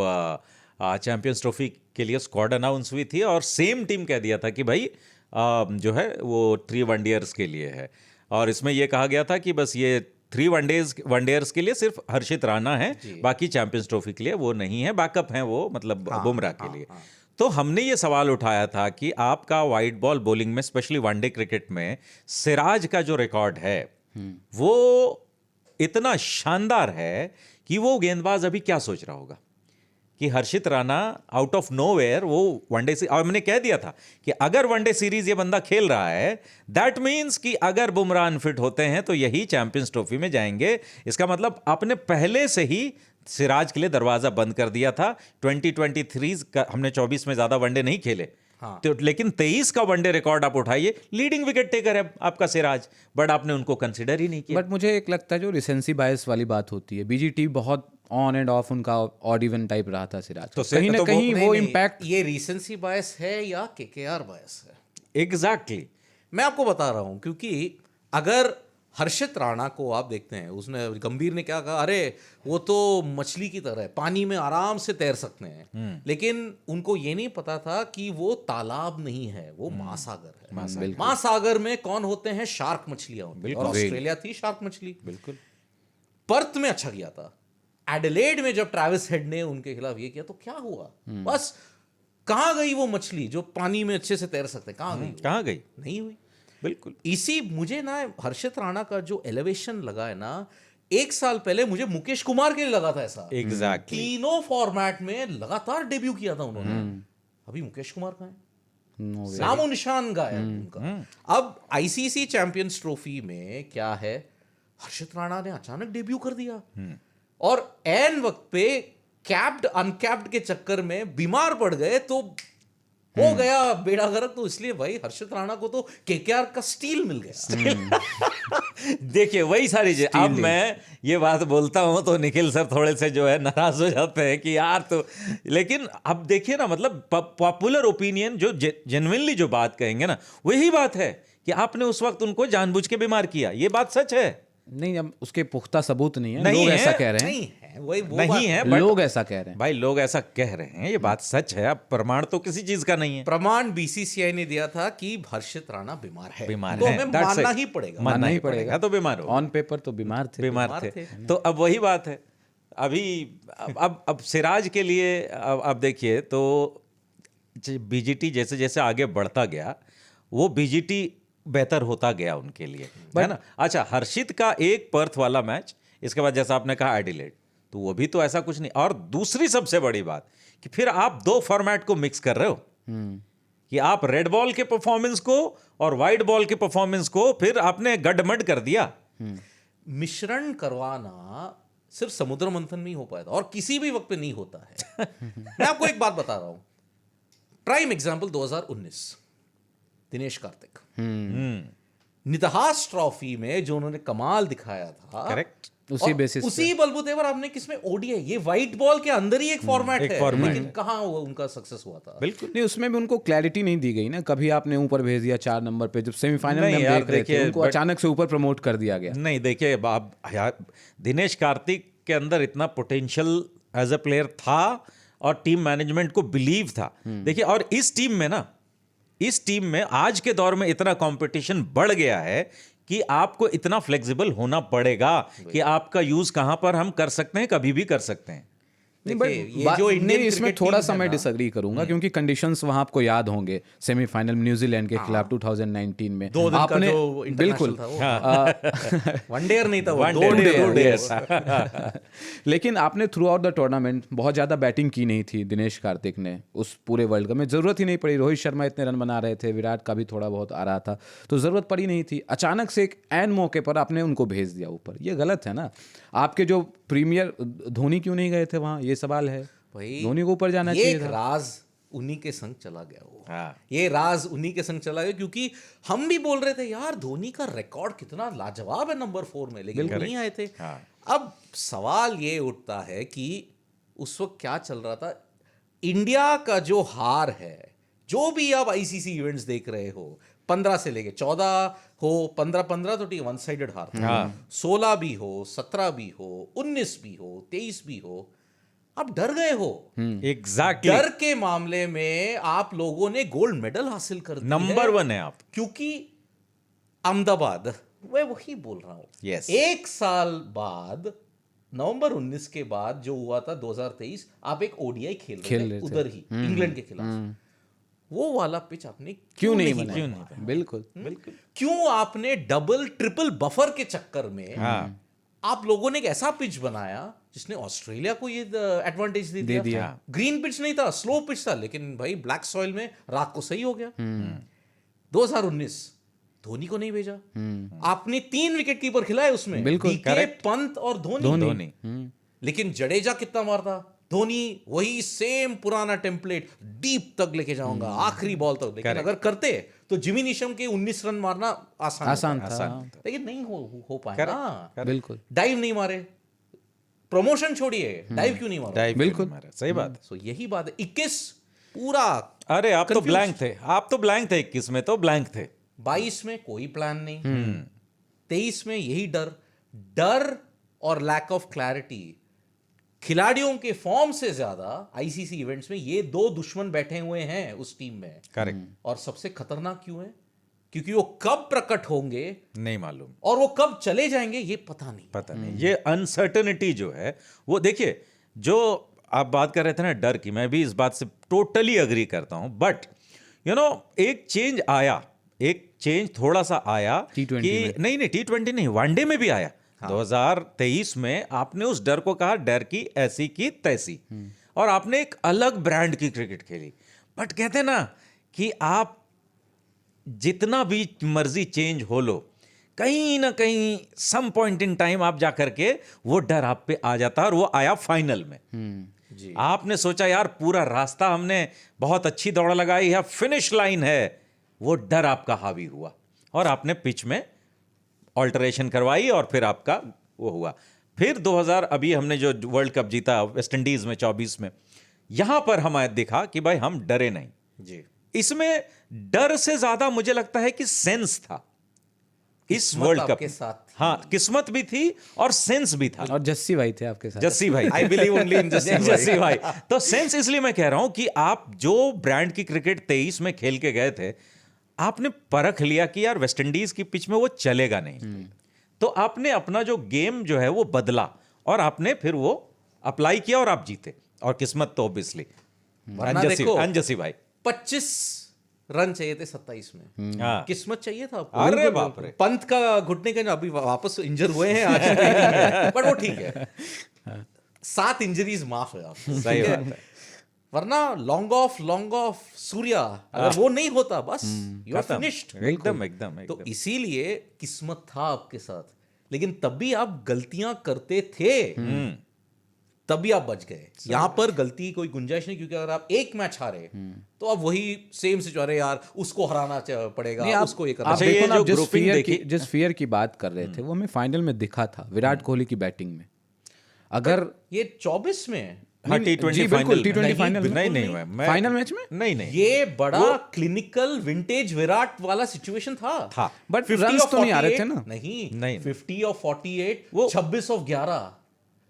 चैंपियंस ट्रॉफी के लिए स्क्वाड अनाउंस हुई थी और सेम टीम कह दिया था कि भाई जो है वो 3 वनडेयर्स के लिए है, और इसमें ये कहा गया था कि बस ये 3 वनडेयर्स के लिए सिर्फ हर्षित राणा है, बाकी चैंपियंस ट्रॉफी के लिए वो नहीं है, बैकअप हैं वो, मतलब बुमराह के लिए। तो हमने ये सवाल उठाया था कि आपका वाइड बॉल बॉलिंग में, स्पेशली वनडे क्रिकेट में, सिराज का जो रिकॉर्ड है वो इतना शानदार है कि वो गेंदबाज अभी क्या सोच रहा होगा कि हर्षित राणा आउट ऑफ नोवेयर वो वनडे से, और मैंने कह दिया था कि अगर वनडे सीरीज ये बंदा खेल रहा है, दैट मीन्स कि अगर बुमराह अनफिट होते हैं तो यही चैंपियंस ट्रॉफी में जाएंगे। इसका मतलब आपने पहले से ही सिराज के लिए दरवाजा बंद कर दिया था। 2023 का हमने 24 में ज्यादा वनडे नहीं खेले, तो लेकिन 23 का वनडे रिकॉर्ड आप उठाइए, लीडिंग विकेट टेकर है आपका सिराज, बट आपने उनको कंसिडर ही नहीं किया। बट मुझे एक लगता है जो रिसेंसी बायस वाली बात होती है, बीजीटी बहुत ऑन एंड ऑफ उनका ऑड इवन टाइप रहा था सिराज, तो कहीं ना कहीं वो इम्पैक्ट, ये रीसेंसी बायस है या केकेआर बायस है? एग्जैक्टली मैं आपको बता रहा हूं, क्योंकि अगर हर्षित राणा को आप देखते हैं, उसने, गंभीर ने क्या कहा, अरे वो तो मछली की तरह है, पानी में आराम से तैर सकते हैं, लेकिन उनको ये नहीं पता था कि वो तालाब नहीं है, वो महासागर है। महासागर में कौन होते हैं? शार्क मछलियां होती हैं, और ऑस्ट्रेलिया थी शार्क मछली। बिल्कुल। पर्थ में अच्छा किया था, एडिलेड में जब ट्रैविस हेड ने उनके खिलाफ ये किया तो क्या हुआ? बस कहाँ गई वो मछली जो पानी में अच्छे से तैर सकते, कहाँ गई वो? कहाँ गई? नहीं हुई। बिल्कुल। इसी मुझे ना हर्षित राणा का जो एलिवेशन लगा है ना, 1 साल पहले मुझे मुकेश कुमार के लिए लगा था ऐसा। एग्जैक्टली। तीनों फॉर्मेट में लगातार डेब्यू किया था उन्होंने। अभी मुकेश कुमार कहाँ है? नो वे। नामो निशान गायब उनका। अब आईसीसी चैंपियंस ट्रॉफी में क्या है, हर्षित राणा ने अचानक डेब्यू कर दिया और एन वक्त पे कैप्ड अनकैप्ड के चक्कर में बीमार पड़ गए तो हो गया बेड़ा गर्क। तो इसलिए भाई हर्षित राणा को तो केकेआर का स्टील मिल गया। देखिए वही सारी चीज। अब मैं ये बात बोलता हूं तो निखिल सर थोड़े से जो है नाराज हो जाते हैं कि यार तो, लेकिन अब देखिए ना, मतलब पॉपुलर ओपिनियन जो जेन्युइनली जो बात कहेंगे ना, वही बात है कि आपने उस वक्त उनको जानबूझ के बीमार किया। ये बात सच है। नहीं, अब उसके पुख्ता सबूत नहीं है, नहीं लोग है, ऐसा कह रहे हैं। नहीं है, वही वो नहीं बात है, But लोग ऐसा कह रहे हैं भाई, लोग ऐसा कह रहे हैं, ये बात सच है। अब प्रमाण तो किसी चीज का नहीं है। प्रमाण बीसीसीआई ने दिया था कि हर्षित राणा बीमार है, बीमार तो है, हमें that's मानना it। ही पड़ेगा। मानना ही पड़ेगा, तो बीमार हो। ऑन पेपर तो बीमार थे। बीमार थे। थे। तो अब वही बात है। अभी अब सिराज के लिए अब देखिए तो बीजीटी जैसे जैसे आगे बढ़ता गया, वो बीजीटी बेहतर होता गया उनके लिए, है ना। अच्छा, हर्षित का एक पर्थ वाला मैच, इसके बाद जैसा आपने कहा एडिलेड, तो वो भी तो ऐसा कुछ नहीं। और दूसरी सबसे बड़ी बात कि फिर आप 2 फॉर्मेट को मिक्स कर रहे हो कि आप रेड बॉल के परफॉर्मेंस को और वाइट बॉल के परफॉर्मेंस को फिर आपने गडमड कर दिया। मिश्रण करवाना सिर्फ समुद्र मंथन में ही हो पाया था और किसी भी वक्त पे नहीं होता है। मैं आपको एक बात बता रहा हूं, prime example 2019 Dinesh Karthik, Nidahas trophy में जो उन्होंने कमाल दिखाया था, करेक्ट। उसी और बेसिस उसी बलबूतेवर आपने किसमें ओडीआई, ये व्हाइट बॉल के अंदर ही एक फॉर्मेट एक है, format लेकिन कहां वो उनका सक्सेस हुआ था? बिल्कुल। नहीं, उसमें भी उनको क्लैरिटी नहीं दी गई ना। कभी आपने ऊपर भेज दिया 4 नंबर पे, जब सेमीफाइनल में नहीं हम यार, देख रहे थे देखिए, उनको but- अचानक से ऊपर प्रमोट कर दिया गया। नहीं देखिए, आप यार, दिनेश कार्तिक के अंदर इतना पोटेंशियल एज अ प्लेयर था और टीम मैनेजमेंट को बिलीव था। देखिए, और इस टीम में आज के दौर में इतना कंपटीशन बढ़ गया है कि आपको इतना फ्लेक्सिबल होना पड़ेगा कि आपका यूज कहां पर हम कर सकते हैं, कभी भी कर सकते हैं। देखिए, ये जो नहीं, इंडियन इसमें क्रिकेट थोड़ा टीम सा है मैं ना, डिसएग्री करूंगा क्योंकि कंडीशंस वहां आपको याद होंगे। सेमीफाइनल न्यूजीलैंड के खिलाफ 2019 में 2 दिन का आपने जो बिल्कुल इंटरनेशनल था वो वनडेयर नहीं था, वो One 2 day, day, 2 day. yes। लेकिन आपने थ्रू आउट द टूर्नामेंट बहुत ज़्यादा बैटिंग की नहीं थी दिनेश कार्तिक ने उस पूरे वर्ल्ड कप में। ज़रूरत ही नहीं पड़ी। रोहित शर्मा इतने रन बना रहे थे, विराट का भी थोड़ा बहुत आ रहा था, तो ज़रूरत पड़ी नहीं थी। अचानक से एक एन मौके पर आपने उनको भेज दिया ऊपर, ये गलत है ना। आपके जो प्रीमियर धोनी क्यों नहीं गए थे वहाँ, ये सवाल है। भाई, धोनी को ऊपर जाना ये चाहिए एक था। राज उन्हीं के संग चला गया वो। हाँ। ये राज उन्हीं के संग चला गया क्योंकि हम भी बोल रहे थे यार धोनी का रिकॉर्ड कितना लाजवाब है नंबर 4 में, लेकिन नहीं आए थे। हाँ। अब सवाल ये उठता है कि उस वक्त क्या चल रहा था। इंडिया का जो हार है, जो भी आप आईसीसी इवेंट्स देख रहे हो, 15 से लेके 14 हो, 15 तो ठीक है, वन साइडेड हार था। 16 भी हो, 17 भी हो, 19 भी हो, 23 भी हो, आप डर गए हो। एग्जैक्टली। डर के मामले में आप लोगों ने गोल्ड मेडल हासिल कर दिया नंबर 1 है आप। क्योंकि अहमदाबाद, मैं वही बोल रहा हूं। Yes। 1 साल बाद नवंबर 19 के बाद जो हुआ था 2023, आप एक ओडीआई खेल रहे थे उधर ही इंग्लैंड के खिलाफ। वो वाला पिच आपने क्यों नहीं बनाया? बनाया? बिल्कुल बिल्कुल। क्यों आपने डबल ट्रिपल बफर के चक्कर में आप लोगों ने एक ऐसा पिच बनाया जिसने ऑस्ट्रेलिया को ये एडवांटेज दे दिया। ग्रीन पिच नहीं था, स्लो पिच था, लेकिन भाई ब्लैक सॉइल में रात को सही हो गया। 2019 धोनी को नहीं भेजा, आपने 3 विकेट कीपर खिलाए उसमें, बिल्कुल, डीके, पंत और धोनी। धोनी। लेकिन जडेजा कितना मारता, धोनी वही सेम पुराना टेम्पलेट, डीप तक लेके जाऊंगा, आखिरी बॉल तक। लेकिन अगर करते तो जिमी नीशम के 19 रन मारना आसान था। लेकिन नहीं हो पाया ना। बिल्कुल। डाइव नहीं मारे, प्रमोशन छोड़िए, डाइव क्यों नहीं मारा? बिल्कुल, सही बात है। सो यही बात है। 21 पूरा, अरे आप तो ब्लैंक थे, 21 में तो ब्लैंक थे। 22 में कोई प्लान नहीं, 23 में यही डर और लैक ऑफ क्लैरिटी। खिलाड़ियों के फॉर्म से ज्यादा आईसीसी इवेंट्स में ये 2 दुश्मन बैठे हुए हैं उस टीम में। करेक्ट। और सबसे खतरनाक क्यों है? क्योंकि वो कब प्रकट होंगे नहीं मालूम, और वो कब चले जाएंगे ये पता नहीं। पता नहीं। ये अनसर्टेनिटी जो है वो, देखिए, जो आप बात कर रहे थे ना डर की, मैं भी इस बात से टोटली अग्री करता हूं, बट एक चेंज आया, एक चेंज थोड़ा सा आया T20 कि में। नहीं T20 नहीं, वनडे में भी आया। 2023 में आपने उस डर को कहा डर की ऐसी की तैसी, और आपने एक अलग ब्रांड की क्रिकेट खेली। बट कहते हैं ना कि आप जितना भी मर्जी चेंज हो लो, कहीं ना कहीं सम पॉइंट इन टाइम आप जा करके वो डर आप पे आ जाता है, और वो आया फाइनल में। जी। आपने सोचा यार पूरा रास्ता हमने बहुत अच्छी दौड़ लगाई है, फिनिश लाइन है, वो डर आपका हावी हुआ और आपने पिच में ऑल्टरेशन करवाई और फिर आपका वो हुआ। फिर 2000 अभी हमने जो वर्ल्ड कप जीता वेस्ट इंडीज में 24 में, यहां पर हमें दिखा कि भाई हम डरे नहीं। जी। इसमें डर से ज्यादा मुझे लगता है कि सेंस था इस किस्मत वर्ल्ड कप आपके में। साथ थी। हाँ, किस्मत भी थी और सेंस भी था। और जस्सी भाई थे आपके साथ। जस्सी भाई, I believe only in Jassi भाई। तो सेंस इसलिए मैं कह रहा हूं कि आप जो ब्रांड की क्रिकेट 23 में खेल के गए थे, आपने परख लिया कि यार वेस्ट इंडीज की पिच में वो चलेगा नहीं, तो आपने अपना जो गेम जो है वो बदला और आपने फिर वो अप्लाई किया और आप जीते। और किस्मत तो ऑब्वियसली वरना देखो, अंजसी भाई 25 रन चाहिए थे 27 में। हाँ। किस्मत चाहिए था आपको। अरे बिल्कुल, बाप बिल्कुल। रे। पंत का घुटने के अभी वापस इंजर हुए हैं आज बट वो ठीक है। 7 इंजरीज माफ है आपको, सही ठीक है? बात है। वरना लॉन्ग ऑफ सूर्या अगर वो नहीं होता बस यू आर खत्म। फिनिश्ड। एकदम एकदम तो एकदम। इसीलिए किस्मत था आपके साथ, लेकिन तब भी आप गलतियां करते थे, तभी आप बच गए। यहां पर गलती कोई गुंजाइश नहीं, क्योंकि अगर आप एक मैच हारे तो आप वही सेम सिचुएशन, अरे यार उसको हराना पड़ेगा, नहीं, उसको ये करना आप अच्छा, देखो ये ना, जो आप जिस grouping फियर देखी- की जिस फियर की बात कर रहे थे वो हमें फाइनल में दिखा था विराट कोहली की बैटिंग में। अगर ये 24 में हाँ, नहीं, T20 जी, बिल्कुल, फाइनल T20 में। फाइनल में। नहीं बिल्कुल नहीं, मैं फाइनल मैच में नहीं नहीं, ये बड़ा क्लिनिकल विंटेज विराट वाला सिचुएशन था। बट 50 runs of तो नहीं आ रहे थे 48 ना। नहीं नहीं। 50 ऑफ 48, वो- 26 ऑफ 11।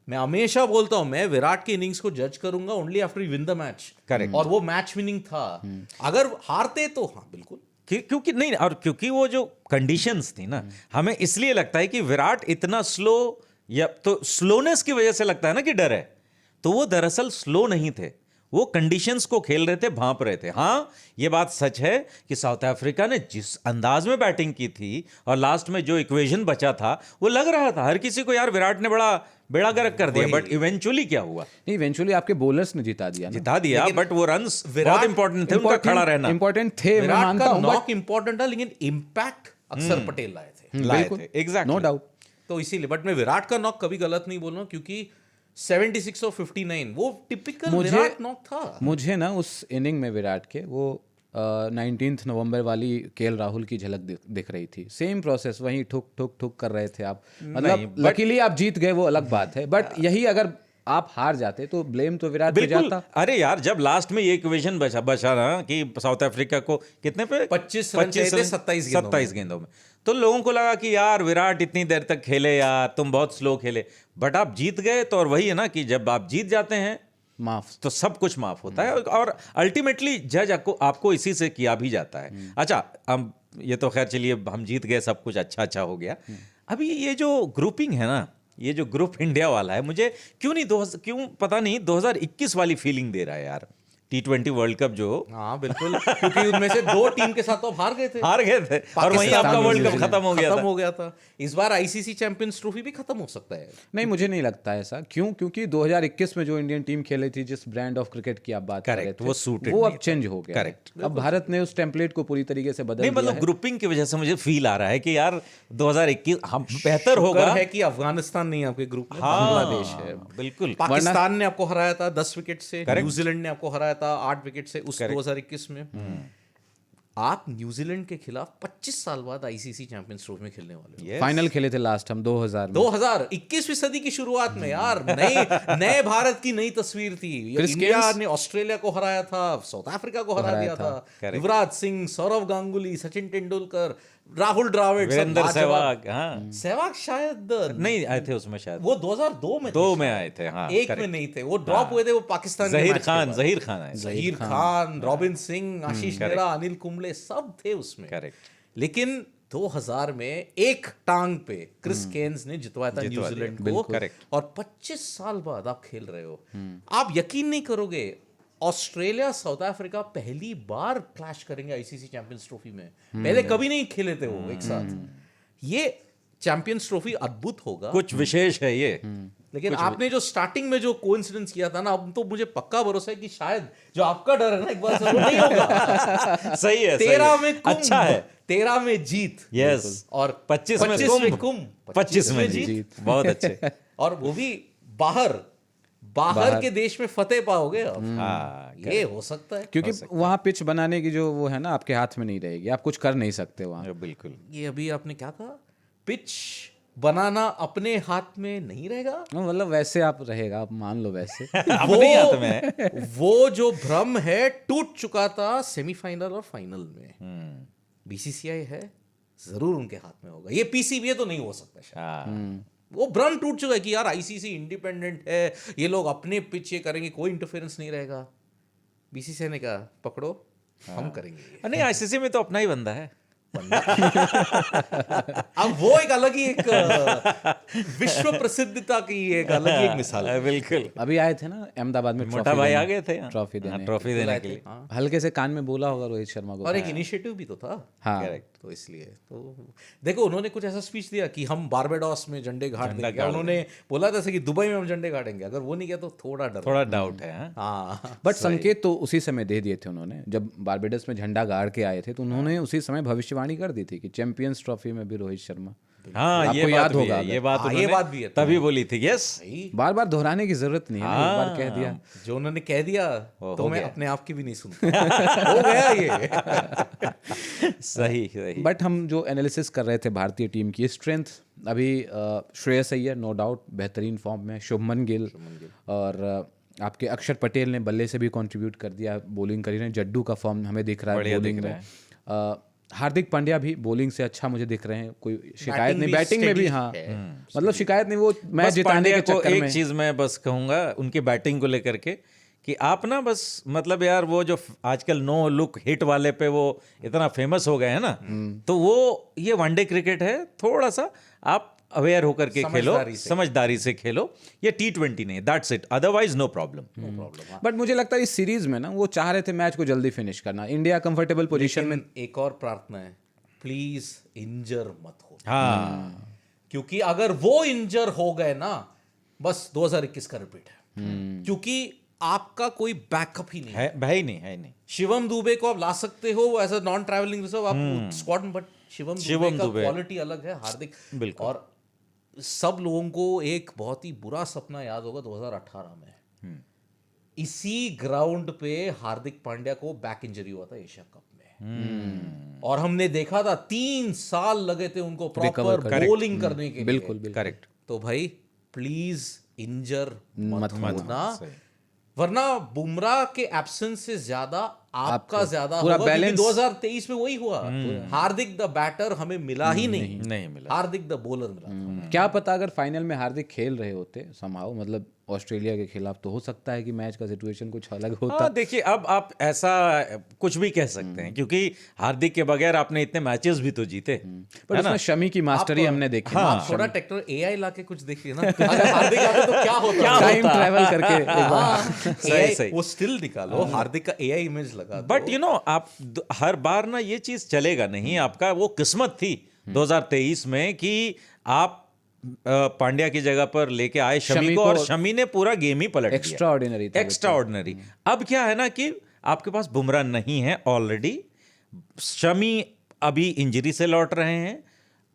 मैं हमेशा बोलता हूं, मैं विराट की इनिंग्स को जज करूंगा only after you win the match. Correct. और वो मैच विनिंग था। अगर हारते तो हाँ बिल्कुल। क्योंकि नहीं, और क्योंकि वो जो कंडीशंस थी ना, हमें इसलिए लगता है कि विराट इतना स्लो, या तो स्लोनेस की वजह से लगता है ना कि डर है, तो वो दरअसल स्लो नहीं थे, वो कंडीशंस को खेल रहे थे, भांप रहे थे। हाँ, ये बात सच है कि साउथ अफ्रीका ने जिस अंदाज में बैटिंग की थी और लास्ट में जो इक्वेशन बचा था, वो लग रहा था हर किसी को यार विराट ने बड़ा बेड़ा गर्क कर दिया। बट इवेंचुअली क्या हुआ, नहीं, इवेंचुअली आपके बॉलर्स ने जिता दिया ना। जिता दिया, लेकिन बट वो रन्स विराट बहुत इंपॉर्टेंट थे, उनका खड़ा रहना इंपॉर्टेंट थे, मैं विराट मानता का हूं, but नॉक इंपॉर्टेंट था, लेकिन इम्पैक्ट अक्सर पटेल लाए थे। लाए बिल्कुल, थे, exactly. No doubt. तो इसीलिए, बट मैं विराट का नॉक कभी गलत नहीं बोल रहा हूं, क्योंकि 76 और 59 वो टिपिकल विराट नॉक था। मुझे ना उस इनिंग में विराट के वो 19 नवंबर वाली केएल राहुल की झलक दिख रही थी। सेम प्रोसेस, वहीं ठुक ठुक ठुक कर रहे थे आप। मतलब लकीली आप जीत गए, वो अलग बात है, बट यही अगर आप हार जाते तो ब्लेम तो विराट पे बिल्कुल। जाता। अरे यार, जब लास्ट में ये इक्वेशन बचा ना कि साउथ अफ्रीका को कितने पे 25 रन चाहिए थे 27 गेंदों में, तो लोगों को लगा कि यार विराट इतनी देर तक खेले, यार तुम बहुत स्लो खेले, बट आप जीत गए। तो और वही है ना कि जब आप जीत जाते हैं माफ तो सब कुछ माफ होता है, और अल्टीमेटली जज आपको इसी से किया भी जाता है। अच्छा, हम ये तो खैर चलिए, हम जीत गए, सब कुछ अच्छा हो गया। अभी ये जो ग्रुपिंग है ना, ये जो ग्रुप इंडिया वाला है, मुझे क्यों पता नहीं 2021 वाली फीलिंग दे रहा है यार। T20 वर्ल्ड कप जो, हाँ बिल्कुल, क्योंकि उनमें से 2 टीम के साथ तो आप हार गए थे। हार गए थे और वहीं पाकिस्तान, आपका वर्ल्ड कप न्यूजीलैंड खत्म हो गया था। इस बार आईसीसी चैंपियंस ट्रॉफी भी खत्म हो सकता है। नहीं, मुझे नहीं लगता ऐसा। क्योंकि 2021 में जो इंडियन टीम खेली थी, जिस ब्रांड ऑफ क्रिकेट की आप बात कर रहे Correct, थे, वो suited वो नहीं अब चेंज हो गया है। Correct. अब भारत ने उस टेम्पलेट को पूरी तरीके से बदल नहीं, दिया मतलब है। ग्रुपिंग की वजह से मुझे फील आ रहा है कि यार 2021 हम बेहतर होगा। शुक्र है कि अफगानिस्तान नहीं आपके ग्रुप में, हाँ, बांग्लादेश है। बिल्कुल। पाकिस्तान ने आपको हराया था 10 विकेट से, न्यूजीलैंड ने आपको हराया था 8 विकेट से उस 2021 में। आप न्यूजीलैंड के खिलाफ 25 साल बाद आईसीसी चैंपियंस ट्रॉफी में खेलने वाले हो। Yes. फाइनल खेले थे लास्ट हम 2000 में। 2021वीं सदी की शुरुआत में यार, नए भारत की नई तस्वीर थी। क्रिस इंडिया गेल्स ने ऑस्ट्रेलिया को हराया था, साउथ अफ्रीका को हरा दिया था। Correct. युवराज सिंह, सौरव गांगुली, सचिन तेंदुलकर, राहुल द्रविड़, सब वीरेंद्र लाजवाब। सहवाग, हाँ सहवाग शायद नहीं आए थे उसमें, शायद वो 2002 में थे 2 में शायद। आए थे। हाँ, एक correct. में नहीं थे, वो ड्रॉप हुए थे वो पाकिस्तान के जहीर मैच के खान बाद। जहीर खान आए। जहीर खान, रॉबिन सिंह, आशीष नेहरा, अनिल कुंबले सब थे उसमें। Correct. लेकिन 2000 में एक टांग पे क्रिस केन्स ने जितवाया था न्यूजीलैंड को, करेक्ट। और 25 साल बाद आप खेल रहे हो। आप यकीन नहीं करोगे, ऑस्ट्रेलिया साउथ अफ्रीका पहली बार क्लैश करेंगे आईसीसी चैंपियंस ट्रॉफी में। पहले कभी नहीं खेले थे वो एक साथ। ये चैंपियंस ट्रॉफी अद्भुत होगा, कुछ विशेष है ये। लेकिन आपने जो स्टार्टिंग में जो कोइंसिडेंस किया था ना, अब तो मुझे पक्का भरोसा है कि शायद जो आपका डर है ना एक बार से वो नहीं होगा। सही है, 13 में कुंभ, अच्छा है। 13 में जीत, यस, और 25 में कुंभ, 25 में जीत। बहुत अच्छे। और वो भी बाहर के देश में फतेह पाओगे आप। हाँ, ये हो सकता है, क्योंकि वहाँ पिच बनाने की जो वो है ना आपके हाथ में नहीं रहेगी, आप कुछ कर नहीं सकते वहाँ। बिल्कुल। ये अभी आपने क्या कहा, पिच बनाना अपने हाथ में नहीं रहेगा। मतलब वैसे आप रहेगा, आप मान लो वैसे। अपने हाथ में है। वो जो भ्रम है टूट चुका था सेमीफाइनल और फाइनल में। बीसीसीआई है, जरूर उनके हाथ में होगा। ये पीसीबी तो नहीं हो सकता शायद। हाँ, वो भ्रम टूट चुका है कि यार आईसीसी इंडिपेंडेंट है, ये लोग अपने पिच ये करेंगे, कोई इंटरफेरेंस नहीं रहेगा। बीसीसीआई ने कहा पकड़ो, हम करेंगे। नहीं, आईसीसी में तो अपना ही बंदा है। अब वो एक अलग ही एक विश्व प्रसिद्धता की एक अलग ही एक मिसाल है। बिल्कुल। अभी आए थे ना अहमदाबाद में, मोटा भाई आ गए थे यहाँ। ट्रॉफी देने। ट्रॉफी देने के लिए। हल्के से कान में बोला होगा रोहित शर्मा को। और एक इनिशिएटिव भी तो था। हाँ, तो इसलिए तो देखो, उन्होंने कुछ ऐसा स्पीच दिया कि हम बारबाडोस में झंडे गाड़ देंगे। उन्होंने बोला था कि दुबई में हम झंडे गाड़ेंगे। अगर वो नहीं किया तो थोड़ा डाउट है। हाँ? हाँ, बट संकेत तो उसी समय दे दिए थे उन्होंने, जब बारबेडस में झंडा गाड़ के आए थे तो उन्होंने उसी समय भविष्यवाणी कर दी थी कि चैंपियंस ट्रॉफी में भी रोहित शर्मा। हाँ, आपको ये बात याद भी होगा है, अगर। ये बात हाँ, ये उन्होंने बात भी है। तभी बोली थी। यस, बार बार दोहराने की जरूरत नहीं है ना, एक बार कह दिया। जो उन्होंने कह दिया हो तो मैं गया। अपने आप की भी नहीं सुनता। हो गया ये। सही सही। बट हम जो एनालिसिस कर रहे थे भारतीय टीम की स्ट्रेंथ, अभी श्रेयस अय्यर नो डाउट बेहतरीन फॉर्म में, शुभमन गिल और आपके अक्षर पटेल ने बल्ले से भी कंट्रीब्यूट कर दिया, बॉलिंग करी रहे। जड्डू का फॉर्म हमें दिख रहा है बॉलिंग में। हार्दिक पांड्या भी बॉलिंग से अच्छा मुझे दिख रहे हैं, कोई शिकायत नहीं। बैटिंग में भी हाँ, मतलब शिकायत नहीं। वो मैच जिताने के चक्कर में एक चीज मैं बस कहूंगा उनकी बैटिंग को लेकर के कि आप ना बस मतलब यार वो जो आजकल नो लुक हिट वाले पे वो इतना फेमस हो गए हैं ना, तो वो ये वनडे क्रिकेट है, थोड़ा सा आप अवेयर होकर के खेलो, समझदारी से खेलो। ये T20 नहीं, that's it, otherwise no problem. But मुझे लगता है इस सीरीज में ना वो चाह रहे थे मैच को जल्दी फिनिश करना। इंडिया कंफर्टेबल पोजीशन में। एक और प्रार्थना है, प्लीज इंजर मत हो। हाँ, क्योंकि अगर वो इंजर हो गए ना, बस 2021 का रिपीट है। क्योंकि आपका कोई बैकअप ही नहीं है भाई, नहीं है नहीं। शिवम दुबे को आप ला सकते हो as a non travelling reserve आप स्क्वाड में, बट शिवम दुबे का क्वालिटी अलग है। हार्दिक बिल्कुल। और सब लोगों को एक बहुत ही बुरा सपना याद होगा 2018 में, इसी ग्राउंड पे हार्दिक पांड्या को बैक इंजरी हुआ था एशिया कप में। और हमने देखा था 3 साल लगे थे उनको प्रॉपर बॉलिंग करने के लिए। बिल्कुल करेक्ट। तो भाई प्लीज इंजर मत होना, सही। वरना बुमराह के एब्सेंस से ज्यादा आपका ज्यादा पूरा होगा। क्योंकि बैलेंस 2023 में वही हुआ। हार्दिक द बैटर हमें मिला ही नहीं मिला। हार्दिक द बॉलर मिला। क्या पता अगर फाइनल में हार्दिक खेल रहे होते समहाउ, मतलब ऑस्ट्रेलिया के खिलाफ, तो हो सकता है कि मैच का सिचुएशन कुछ अलग होता। हाँ, देखिए अब आप ऐसा कुछ भी कह सकते हैं क्योंकि हार्दिक के बगैर आपने इतने मैचेस भी तो जीते। पर उसमें शमी की मास्टरी हमने देखी। आप थोड़ा टेक्टर एआई लाके कुछ देखिए ना, अगर हार्दिक आते तो क्या होता। टाइम ट्रैवल करके एक बार। सही। वो स्टिल निकालो, हार्दिक का एआई इमेज लगा दो। बट यू नो आप हर बार ना ये चीज चलेगा नहीं। आपका वो किस्मत थी 2023 में कि आप पांड्या की जगह पर लेके आए शमी को, और शमी ने पूरा गेम ही पलट दिया। एक्स्ट्राऑर्डिनरी था। एक्स्ट्राऑर्डिनरी। अब क्या है ना कि आपके पास बुमराह नहीं है ऑलरेडी, शमी अभी इंजरी से लौट रहे हैं,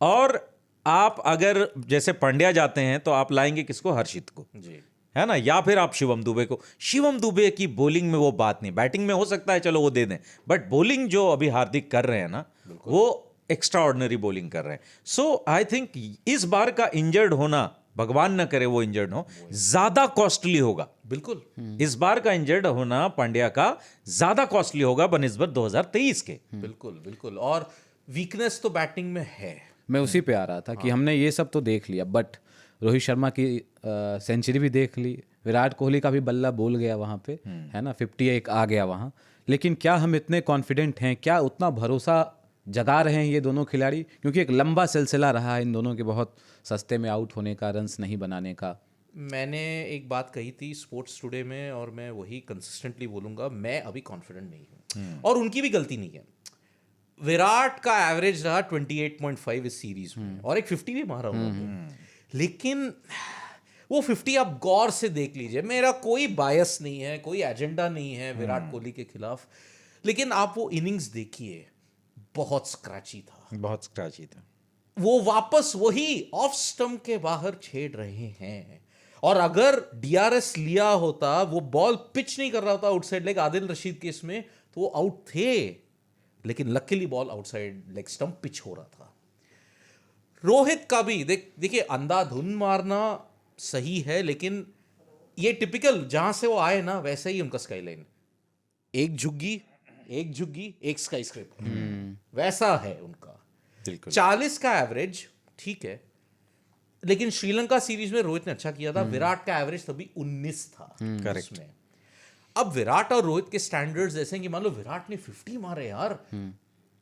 और आप अगर जैसे पांड्या जाते हैं तो आप लाएंगे किसको? हर्षित को, जी, है ना, या फिर आप शिवम दुबे को। शिवम दुबे की बॉलिंग में वो बात नहीं, बैटिंग में हो सकता है चलो वो दे दें, बट बॉलिंग जो अभी हार्दिक कर रहे हैं ना, वो एक्स्ट्रा ऑर्डिनरी बॉलिंग कर रहे हैं। सो आई थिंक इस बार का इंजर्ड होना, भगवान न करे वो इंजर्ड हो, ज्यादा कॉस्टली होगा। बिल्कुल। इस बार का इंजर्ड होना पांड्या का ज्यादा कॉस्टली होगा बनस्बत 2023 के। बिल्कुल बिल्कुल। और वीकनेस तो बैटिंग में है। मैं उसी पे आ रहा था कि हमने ये सब तो देख लिया, बट रोहित शर्मा की सेंचुरी भी देख ली, विराट कोहली का भी बल्ला बोल गया वहाँ पे, है ना, 51 आ गया वहाँ। लेकिन क्या हम इतने कॉन्फिडेंट हैं, क्या उतना भरोसा जगा रहे हैं ये दोनों खिलाड़ी, क्योंकि एक लंबा सिलसिला रहा है इन दोनों के बहुत सस्ते में आउट होने का, रन्स नहीं बनाने का। मैंने एक बात कही थी स्पोर्ट्स टुडे में और मैं वही कंसिस्टेंटली बोलूंगा, मैं अभी कॉन्फिडेंट नहीं हूँ और उनकी भी गलती नहीं है। विराट का एवरेज रहा 28.5 इस सीरीज में और एक 50 भी मारा उन्होंने, लेकिन वो 50 आप गौर से देख लीजिए, मेरा कोई बायस नहीं है, कोई एजेंडा नहीं है विराट कोहली के खिलाफ, लेकिन आप वो इनिंग्स देखिए, बहुत स्क्रैची था, बहुत स्क्रैची था। वो वापस वही ऑफ स्टंप के बाहर छेड़ रहे हैं। और अगर डीआरएस लिया होता, वो बॉल पिच नहीं कर रहा होता outside leg Adil Rashid case में, तो वो आउट थे, लेकिन luckily ball outside leg stump pitch हो रहा था। रोहित का भी देखिए अंधाधुन मारना सही है, लेकिन ये टिपिकल जहां से वो आए ना वैसे ही उनका स्काईलाइन, एक झुग्गी एक स्काई स्क्रेपर, वैसा है उनका। 40 का एवरेज ठीक है, लेकिन श्रीलंका सीरीज में रोहित ने अच्छा किया था, विराट का एवरेज तभी 19 था उसमें। अब विराट और रोहित के स्टैंडर्ड्स ऐसे हैं कि मान लो विराट ने 50 मारे यार,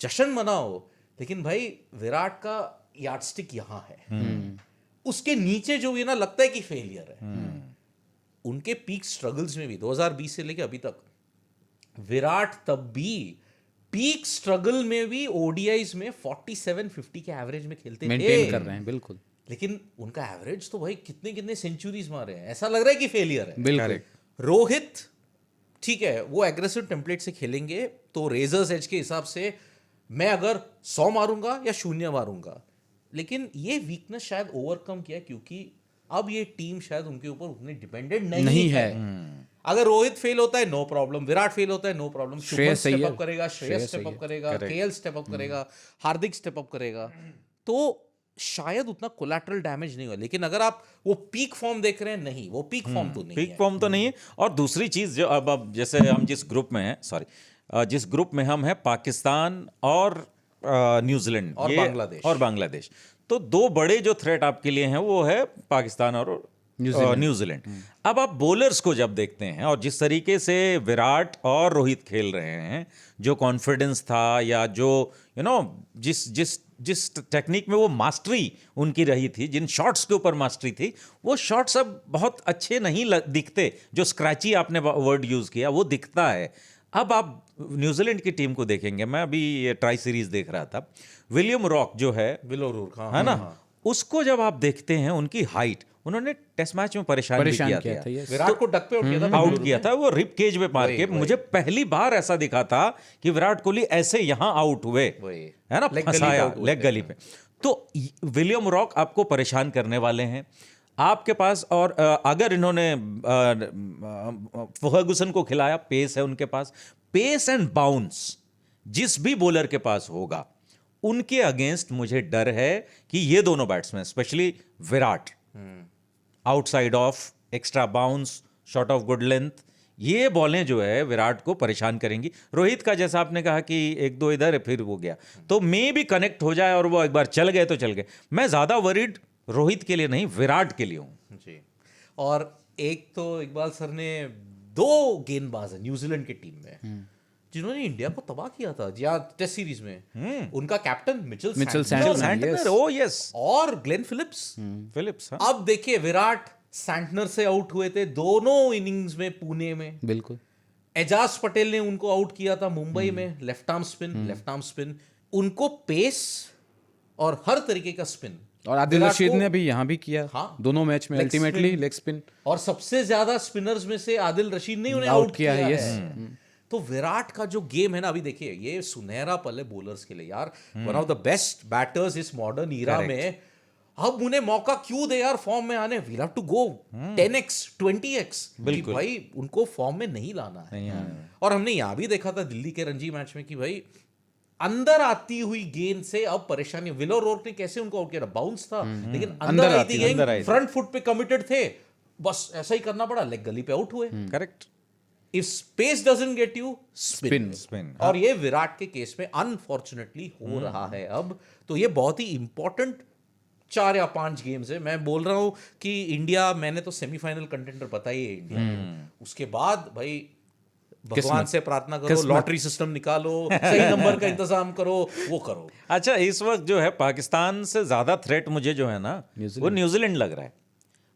जश्न मनाओ, लेकिन भाई विराट का यार्डस्टिक यहां है, उसके नीचे जो ये ना लगता है कि फेलियर है। उनके पीक स्ट्रगल्स में भी 2020 से लेके अभी तक विराट तब भी पीक स्ट्रगल में भी ओडीआईज में 47-50 के एवरेज में खेलते मेंटेन कर रहे हैं, बिल्कुल। लेकिन उनका एवरेज तो भाई कितने सेंचुरीज मारे हैं, ऐसा लग रहा है कि फेलियर है। बिल्कुल। रोहित ठीक है, वो एग्रेसिव टेम्पलेट से खेलेंगे, तो रेजर्स एज के हिसाब से मैं अगर 100 मारूंगा या 0 मारूंगा, लेकिन ये वीकनेस शायद ओवरकम किया, क्योंकि अब ये टीम शायद उनके ऊपर उतनी डिपेंडेंट नहीं है। अगर रोहित फेल होता है नो प्रॉब्लम, विराट फेल होता है no problem, Shreyas step up करेगा, श्रेयस स्टेप अप करेगा, केएल स्टेप अप करेगा, हार्दिक स्टेप अप करेगा, तो शायद उतना कोलैटरल डैमेज नहीं हुआ। लेकिन अगर आप वो पीक फॉर्म देख रहे हैं, नहीं, वो पीक फॉर्म तो नहीं है। पीक फॉर्म तो नहीं है। और दूसरी चीज जो अब जैसे हम जिस ग्रुप में हैं, जिस ग्रुप में हम हैं, पाकिस्तान और न्यूजीलैंड और बांग्लादेश, तो दो बड़े जो थ्रेट आपके लिए हैं वो है पाकिस्तान और न्यूजीलैंड। अब आप बॉलर्स को जब देखते हैं और जिस तरीके से विराट और रोहित खेल रहे हैं, जो कॉन्फिडेंस था या जो जिस टेक्निक में वो मास्टरी उनकी रही थी, जिन शॉट्स के ऊपर मास्टरी थी, वो शॉट्स अब बहुत अच्छे नहीं दिखते। जो स्क्रैची आपने वर्ड यूज किया वो दिखता है। अब आप न्यूजीलैंड की टीम को देखेंगे, मैं अभी ये ट्राई सीरीज देख रहा था, विलियम रॉक जो है, है ना, उसको जब आप देखते हैं, उनकी हाइट, उन्होंने टेस्ट मैच में परेशान किया था। विराट को डक पे आउट किया था, वो रिप केज में मार के। मुझे पहली बार ऐसा दिखा था कि विराट कोहली ऐसे यहां आउट हुए, है ना, फंसाया लेग गली पे। तो विलियम रॉक आपको परेशान करने वाले हैं आपके पास। और अगर इन्होंने फर्गुसन को खिलाया, पेस है उनके पास, पेस एंड बाउंस जिस भी बॉलर के पास होगा, उनके अगेंस्ट मुझे डर है कि ये दोनों batsman, specially Virat, outside of, extra bounce, shot of good length, ये बॉलें जो है विराट को परेशान करेंगी। रोहित का जैसा आपने कहा कि एक दो इधर है, फिर वो गया, तो मे भी कनेक्ट हो जाए और वो एक बार चल गए तो चल गए। मैं ज्यादा वरीड रोहित के लिए नहीं, विराट के लिए हूं जी। और एक तो इकबाल सर ने 2 गेंदबाज है न्यूजीलैंड की टीम में जिन्होंने इंडिया को तबाह किया था टेस्ट सीरीज में। उनका कैप्टन मिचेल सैंटनर, ओ यस, और ग्लेन फिलिप्स। हाँ। अब देखिए विराट सैंटनर से आउट हुए थे दोनों इनिंग्स में पुणे में, बिल्कुल। एजाज पटेल ने उनको आउट किया था मुंबई में, लेफ्ट आर्म स्पिन। उनको पेस और हर तरीके का स्पिन, और आदिल रशीद ने भी यहाँ भी किया, हाँ, दोनों मैच में अल्टीमेटली लेग स्पिन। और सबसे ज्यादा स्पिनर्स में से आदिल रशीद ने उन्हें आउट किया है। तो विराट का जो गेम है ना, अभी देखिए ये सुनहरा पल है बॉलर्स के लिए यार, one of the best batters इस मॉडर्न ईरा में। अब उन्हें मौका क्यों दे यार फॉर्म में आने, we have to go 10x 20x, बिल्कुल भाई उनको फॉर्म में नहीं लाना है। और हमने यहां भी देखा था दिल्ली के रणजी मैच में कि भाई अंदर आती हुई गेंद से अब परेशानी, विलो रोक ने कैसे उनको आउट किया, बाउंस था लेकिन अंदर आई थी गेंद, फ्रंट फुट पे कमिटेड थे, बस ऐसा ही करना पड़ा, लेग गली पे आउट हुए। Correct. If space doesn't get you, spin. और ये विराट के केस में अनफॉर्चुनेटली हो रहा है अब। तो ये बहुत ही इंपॉर्टेंट 4 या 5 गेम्स है। मैं बोल रहा हूं कि इंडिया, मैंने तो सेमीफाइनल कंटेंडर पता ही है इंडिया, उसके बाद भाई भगवान से प्रार्थना करो, लॉटरी सिस्टम निकालो, सही नंबर का इंतजाम करो, वो करो। अच्छा, इस वक्त जो है पाकिस्तान से ज्यादा थ्रेट मुझे जो है ना वो न्यूजीलैंड लग रहा है,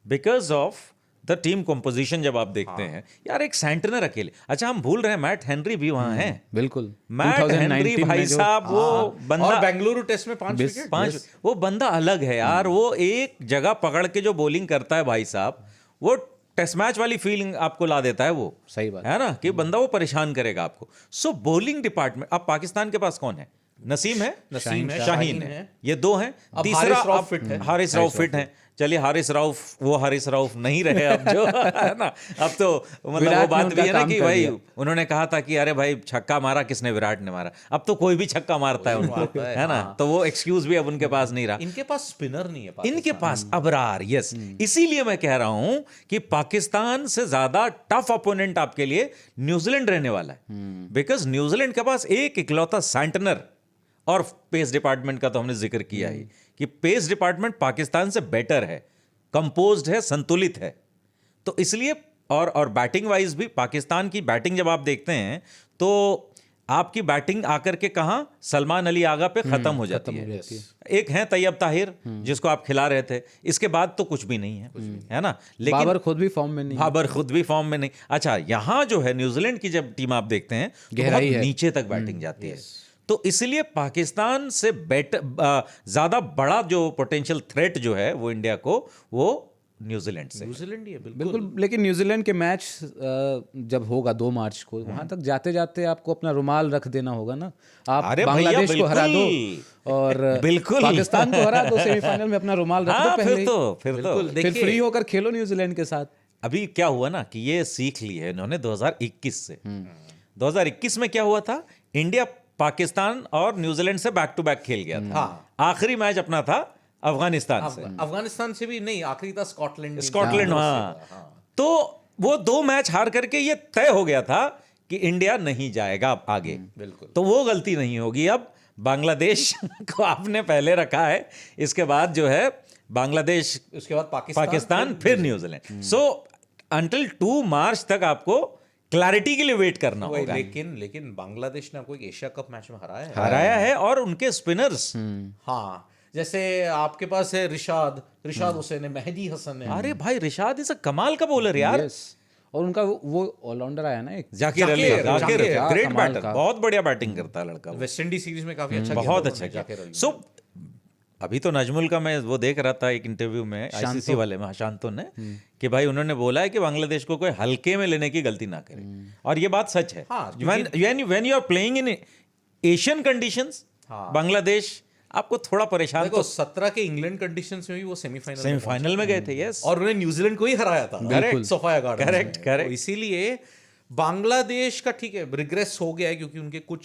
because of the team composition. जब आप देखते हैं यार, एक सेंटनर अकेले, अच्छा हम भूल रहे हैं मैट हेनरी भी वहां है। बिल्कुल, मैट हेनरी भाई साहब, वो बंदा, और बेंगलुरु टेस्ट में 5 विकेट, 5, वो बंदा अलग है यार। वो एक जगह पकड़ के जो बॉलिंग करता है भाई साहब, वो टेस्ट मैच वाली फीलिंग आपको ला देता है। वो सही बात है ना कि बंदा वो परेशान करेगा आपको। सो बॉलिंग डिपार्टमेंट अब पाकिस्तान के पास कौन है? नसीम है, नसीम है, शाहीन है, ये 2 हैं। अब तीसरा हारिस रऊफ अब फिट है। हारिस रऊफ फिट है। चलिए हारिस रऊफ, वो हारिस रऊफ नहीं रहे अब जो है ना, अब तो मतलब विराट वो ने बात उनका भी है ना काम कि कर भाई दिया। उन्होंने कहा था कि अरे भाई छक्का मारा किसने? विराट ने मारा। अब तो कोई भी छक्का मारता है उनको, मारता है, है ना, तो वो एक्सक्यूज भी अब उनके पास नहीं रहा। इनके पास स्पिनर नहीं है इनके पास अबरार, यस। इसीलिए मैं कह रहा हूं कि पाकिस्तान से ज्यादा टफ अपोनेंट आपके लिए न्यूजीलैंड रहने वाला है, बिकॉज न्यूजीलैंड के पास एक इकलौता सेंटनर, और पेस डिपार्टमेंट का तो हमने जिक्र किया ही कि पेस डिपार्टमेंट पाकिस्तान से बेटर है, कंपोज्ड है, संतुलित है। तो इसलिए और बैटिंग वाइज भी पाकिस्तान की बैटिंग जब आप देखते हैं तो आपकी बैटिंग आकर के कहां सलमान अली आगा पे खत्म हो जाती है। एक है तैयब ताहिर जिसको आप खिला रहे थे, इसके बाद तो कुछ भी नहीं है ना। लेकिन बाबर खुद भी फॉर्म में नहीं, बाबर खुद भी फॉर्म में नहीं। अच्छा, यहां जो है न्यूजीलैंड की जब टीम आप देखते हैं तो बहुत नीचे तक बैटिंग जाती है। तो इसलिए पाकिस्तान से ज्यादा बड़ा जो पोटेंशियल थ्रेट जो है वो इंडिया को, वो न्यूजीलैंड से। न्यूजीलैंड ही है बिल्कुल। लेकिन न्यूजीलैंड के मैच जब होगा 2 मार्च को, वहां तक जाते जाते आपको अपना रुमाल रख देना होगा ना। आप बांग्लादेश को हरा दो और बिल्कुल पाकिस्तान को हरा दो सेमीफाइनल में, अपना रुमाल रख दो पहले, फिर फ्री होकर खेलो न्यूजीलैंड के साथ। अभी क्या हुआ ना कि ये सीख ली है इन्होंने 2021 से। 2021 में क्या हुआ था, इंडिया पाकिस्तान और न्यूजीलैंड से बैक टू बैक खेल गया था। आखिरी मैच अपना था अफगानिस्तान से भी नहीं, आखिरी था स्कॉटलैंड। हाँ, तो वो 2 मैच हार करके ये तय हो गया था कि इंडिया नहीं जाएगा आगे। बिल्कुल। तो वो गलती नहीं होगी अब। बांग्लादेश को आपने पहले रखा है, इसके बाद जो है बांग्लादेश, उसके बाद पाकिस्तान, फिर न्यूजीलैंड। सो अंटिल 2 मार्च तक आपको क्लैरिटी के लिए वेट करना होगा। लेकिन बांग्लादेश ने आपको एक एशिया कप मैच में हराया है और उनके स्पिनर्स, हाँ, जैसे आपके पास है रिशाद हुसैन है, मेहदी हसन है। अरे भाई रिशाद इज अ कमाल का बॉलर यार। और उनका वो ऑलराउंडर आया ना एक जाकिर अली, ग्रेट बैटर, बहुत बढ़िया बैटिंग करता है लड़का। वेस्ट इंडीज सीरीज में काफी अच्छा, बहुत अच्छा किया। सो अभी तो नजमुल का मैं वो देख रहा था एक इंटरव्यू में आईसीसी वाले में, शांतो ने, कि भाई उन्होंने बोला है कि बांग्लादेश को कोई हल्के में लेने की गलती ना करे, और ये बात सच है। When you are playing in Asian conditions, Bangladesh आपको थोड़ा परेशान। देखो 17 के इंग्लैंड कंडीशंस में भी वो सेमीफाइनल में गए थे, यस, और उन्हें न्यूजीलैंड को ही हराया था, करेक्ट, सोफिया गार्डन। करेक्ट। इसीलिए बांग्लादेश का ठीक है रिग्रेस हो गया है, क्योंकि उनके कुछ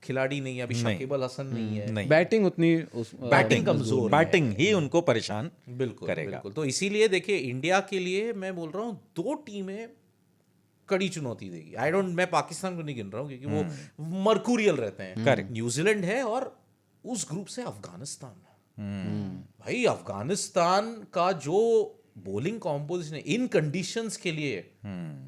खिलाड़ी नहीं है अभी, शाकिब अल हसन नहीं है, बैटिंग उतनी बैटिंग कमजोर, बैटिंग ही उनको परेशान करेगा। बिल्कुल। तो इसीलिए देखिए इंडिया के लिए मैं बोल रहा हूँ 2 टीमें कड़ी चुनौती देगी। मैं पाकिस्तान को नहीं गिन रहा हूँ क्योंकि वो मर्कुरियल रहते हैं। करेक्ट। न्यूजीलैंड है और उस ग्रुप से अफगानिस्तान। भाई अफगानिस्तान का जो बॉलिंग कॉम्पोजिशन इन कंडीशंस के लिए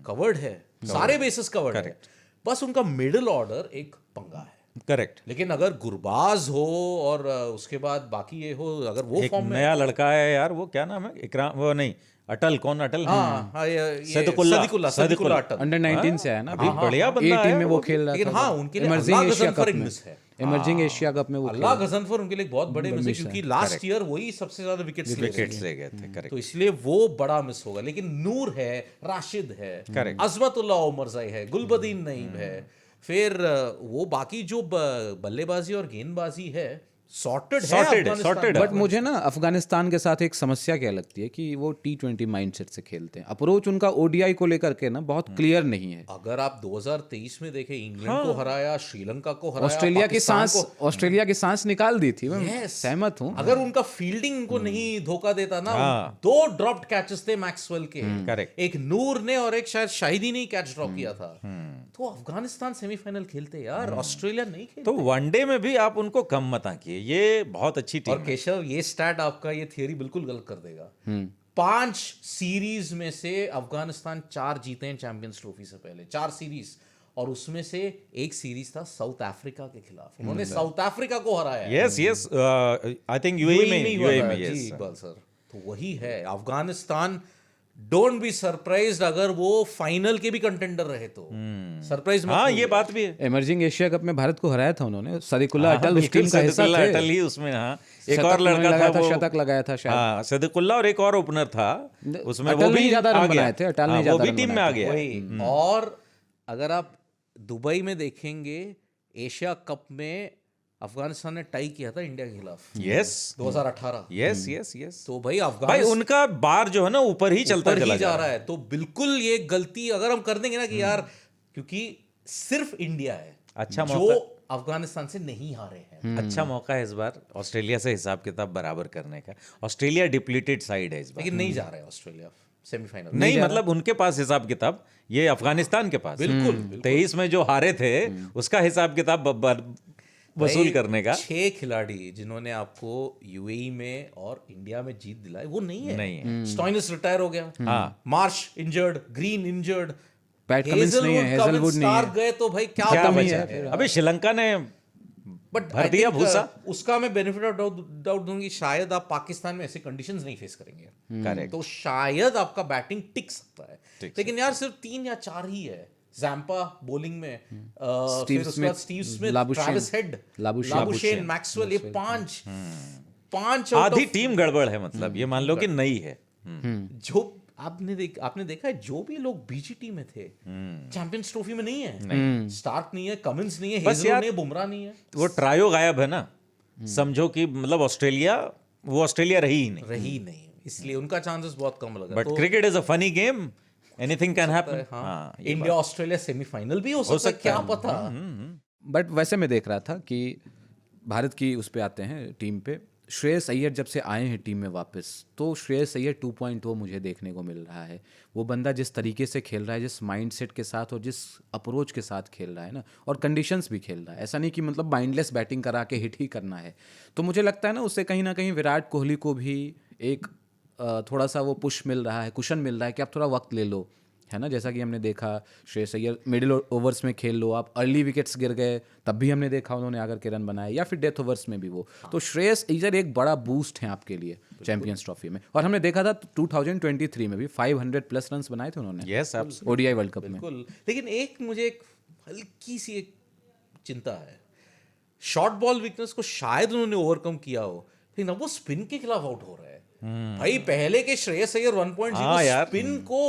कवर्ड है, सारे बेसिस कवर्ड है, बस उनका मिडिल ऑर्डर एक पंगा है। करेक्ट। लेकिन अगर गुरबाज हो और उसके बाद बाकी ये हो, अगर वो एक फॉर्म में, नया लड़का है यार, वो क्या नाम है, इकराम, वो नहीं, अटल, कौन अटल? सदिकुल्ला अटल, अंडर 19 से है ना, अभी बढ़िया बंदा है, में वो खेल रहा था। लेकिन हाँ, उनके लिए इमर्जिंग अल्लाह एशिया गजनफर कप में मिस है। इमर्जिंग एशिया कप में वो अल्लाह गजनफर उनके लिए बहुत बड़े मिस है, क्योंकि लास्ट ईयर वही सबसे ज्यादा विकेट्स ले गए थे। करेक्ट। तो इसलिए वो बड़ा मिस होगा। लेकिन नूर है, राशिद है, अजमतुल्लाह उमरज़ई है, गुलबदीन नईम है, फिर वो बाकी जो बल्लेबाजी और गेंदबाजी है सॉर्टेड। बट मुझे ना अफगानिस्तान के साथ एक समस्या क्या लगती है कि वो T20 माइंडसेट से खेलते हैं। अप्रोच उनका ओडीआई को लेकर के ना बहुत क्लियर नहीं है। अगर आप 2023 में देखें, इंग्लैंड को हराया, श्रीलंका को हराया, ऑस्ट्रेलिया की सांस निकाल दी थी, मैं सहमत हूँ। अगर उनका फील्डिंग को नहीं धोखा देता ना, 2 ड्रॉप्ड कैचेस थे मैक्सवेल के, एक नूर ने और एक शायद शाहिदी ने कैच ड्रॉप किया था, तो अफगानिस्तान सेमीफाइनल खेलते यार, ऑस्ट्रेलिया नहीं खेलते। तो वनडे में भी आप उनको कम मत आंकिए, ये बहुत अच्छी टीम और केशव, ये स्टैट आपका ये थियरी बिल्कुल गलत कर देगा। 5 सीरीज में से अफगानिस्तान 4 जीते हैं चैंपियंस ट्रॉफी से पहले, 4 सीरीज, और उसमें से एक सीरीज था साउथ अफ्रीका के खिलाफ, उन्होंने साउथ अफ्रीका को हराया। Yes yes, I think UAE में जी यस। इकबाल सर, तो वही है अफगानिस्तान। डोंट बी सरप्राइज्ड अगर वो फाइनल के भी कंटेंडर रहे तो, सरप्राइज मत हाँ होइए। ये बात भी है। इमर्जिंग एशिया कप में भारत को हराया था उन्होंने, सदिकुल्ला हाँ, अटल उस बिल्कुल, टीम का हिस्सा सदकुल्ला थे। अटल ही उसमें, हाँ एक शतक और उन्होंने लड़का लगाया था वो, शतक लगाया था शायद। हाँ सदकुल्ला और एक और ओपनर था उसमें, अटल वो ने भी ज्यादा रन आ गया। बनाए थे, अटल ने हाँ, वो ज्यादा भी रन टीम में बनाए आ थे। गया। वही। और अगर आप दुबई में देखेंगे एशिया कप में अफगानिस्तान ने टाई किया था इंडिया के खिलाफ यस 2018। Yes yes yes. तो भाई भाई अफगानिस्तान उनका बार जो है ना ऊपर ही चलता ऊपर चला ही जा रहा है, तो बिल्कुल ये गलती अगर हम कर देंगे ना कि यार, क्योंकि सिर्फ इंडिया है अच्छा जो मौका। अफगानिस्तान से नहीं हारे हैं। अच्छा मौका है इस बार ऑस्ट्रेलिया से हिसाब किताब बराबर करने का। ऑस्ट्रेलिया डिप्लीटेड साइड है इस बार, लेकिन नहीं जा रहा है ऑस्ट्रेलिया सेमीफाइनल। नहीं मतलब उनके पास हिसाब किताब, ये अफगानिस्तान के पास बिल्कुल 23 में जो हारे थे उसका हिसाब किताब वसूल करने का 6 खिलाड़ी जिन्होंने आपको यूएई में और इंडिया में जीत दिलाई वो नहीं है। नहीं है। स्टॉइनिस रिटायर हो गया, हाँ। Marsh injured, green injured, PAT Cummins नहीं है, हेजलवुड नहीं है। गए तो भाई क्या क्या कमी बचा है। अभी श्रीलंका ने बट भर दिया भूसा। उसका मैं बेनिफिट ऑफ डाउट दूंगी, शायद आप पाकिस्तान में ऐसे कंडीशंस नहीं फेस करेंगे। करेक्ट। तो शायद आपका बैटिंग टिक सकता है, लेकिन यार सिर्फ 3 या 4 ही है। जैम्पा बॉलिंग में, स्टीव फिर उसके बाद Smith, Steve Smith, Labuschagne, Travis head, Labuschagne, Labuschagne, Maxwell, ये 5 आधी टीम गड़बड़ है, मतलब ये मान लो कि नई है। जो आपने देखा है, जो भी लोग बीजीटी में थे चैंपियंस ट्रॉफी में नहीं है। स्टार्क नहीं है, कमिंस नहीं है, बस हेजल यार, नहीं है, बुमराह नहीं है, वो ट्रायो गायब है ना, समझो कि मतलब ऑस्ट्रेलिया वो ऑस्ट्रेलिया रही ही नहीं। इसलिए उनका चांसेस बहुत कम लगा। But cricket is a funny game, anything can happen. हाँ, इंडिया ऑस्ट्रेलिया सेमीफाइनल भी हो सकता है, क्या पता। बट वैसे मैं देख रहा था कि भारत की उस पे आते हैं टीम पे, श्रेयस अय्यर जब से आए हैं टीम में वापस, तो श्रेयस अय्यर 2.0 मुझे देखने को मिल रहा है। वो बंदा जिस तरीके से खेल रहा है, जिस माइंडसेट के साथ और जिस अप्रोच के साथ खेल रहा है ना, और कंडीशंस भी खेल रहा है, ऐसा नहीं कि मतलब माइंडलेस बैटिंग करा के हिट ही करना है। तो मुझे लगता है ना उससे कहीं ना कहीं विराट कोहली को भी एक थोड़ा सा वो पुश मिल रहा है, कुशन मिल रहा है कि आप थोड़ा वक्त ले लो, है ना। जैसा कि हमने देखा श्रेयस अय्यर मिडिल ओवर्स में खेल लो, आप अर्ली विकेट्स गिर गए तब भी हमने देखा उन्होंने आकर के रन बनाए, या फिर डेथ ओवर्स में भी वो। तो श्रेयस अय्यर एक बड़ा बूस्ट है आपके लिए चैंपियंस ट्रॉफी में। और हमने देखा था 2023 में भी 500+ रन बनाए थे उन्होंने यस ओडीआई वर्ल्ड कप में। बिल्कुल, लेकिन मुझे एक हल्की सी एक चिंता है, शॉर्ट बॉल वीकनेस को शायद उन्होंने ओवरकम किया हो, लेकिन अब वो स्पिन के खिलाफ आउट हो रहा है। भाई पहले के श्रेयस अय्यर 1.0 स्पिन को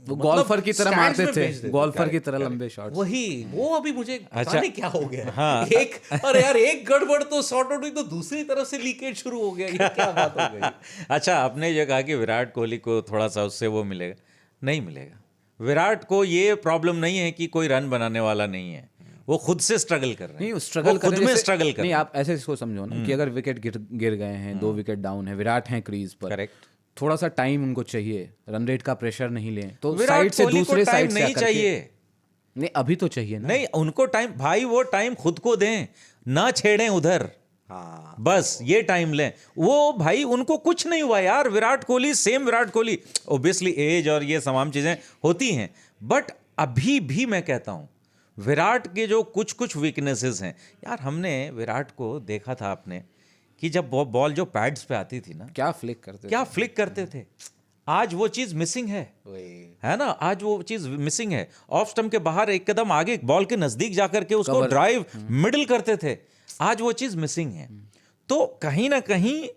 वो गोल्फर की तरह stands मारते में भेज थे, देते। गोल्फर की तरह लंबे शॉट्स। वही वो अभी मुझे पता नहीं क्या हो गया। हाँ। अरे यार, एक गड़बड़ तो शॉर्ट आउट हुई तो दूसरी तरफ से लीकेज शुरू हो गया, ये क्या बात हो गई। अच्छा, आपने ये कहा कि विराट कोहली को थोड़ा सा उससे वो मिलेगा, नहीं मिलेगा। विराट को ये प्रॉब्लम नहीं है कि कोई रन बनाने वाला नहीं है, वो खुद से स्ट्रगल कर रहे हैं। नहीं, स्ट्रगल खुद में स्ट्रगल कर नहीं, आप ऐसे इसको समझो ना कि अगर विकेट गिर गए हैं, 2 विकेट डाउन है, विराट हैं क्रीज पर, करेक्ट, थोड़ा सा टाइम उनको चाहिए, रन रेट का प्रेशर नहीं लें, तो विराट साइड से कोहली को दूसरे टाइम साइड से नहीं आकर चाहिए। नहीं, अभी तो चाहिए ना। नहीं, उनको टाइम, भाई वो टाइम खुद को दें, ना छेड़ें उधर। हाँ, बस ये टाइम लें। वो भाई उनको कुछ नहीं हुआ यार, Virat Kohli same Virat Kohli, obviously age और ये तमाम चीजें होती हैं, बट अभी भी मैं कहता हूं विराट के जो कुछ कुछ वीकनेसेस हैं यार। हमने विराट को देखा था आपने कि जब बॉल जो पैड्स पे आती थी ना, क्या फ्लिक करते थे। आज वो चीज मिसिंग है ना, आज वो चीज मिसिंग है। ऑफ स्टंप के बाहर एक कदम आगे बॉल के नजदीक जाकर के उसको ड्राइव मिडिल करते थे, आज वो चीज मिसिंग है। तो कहीं ना कहीं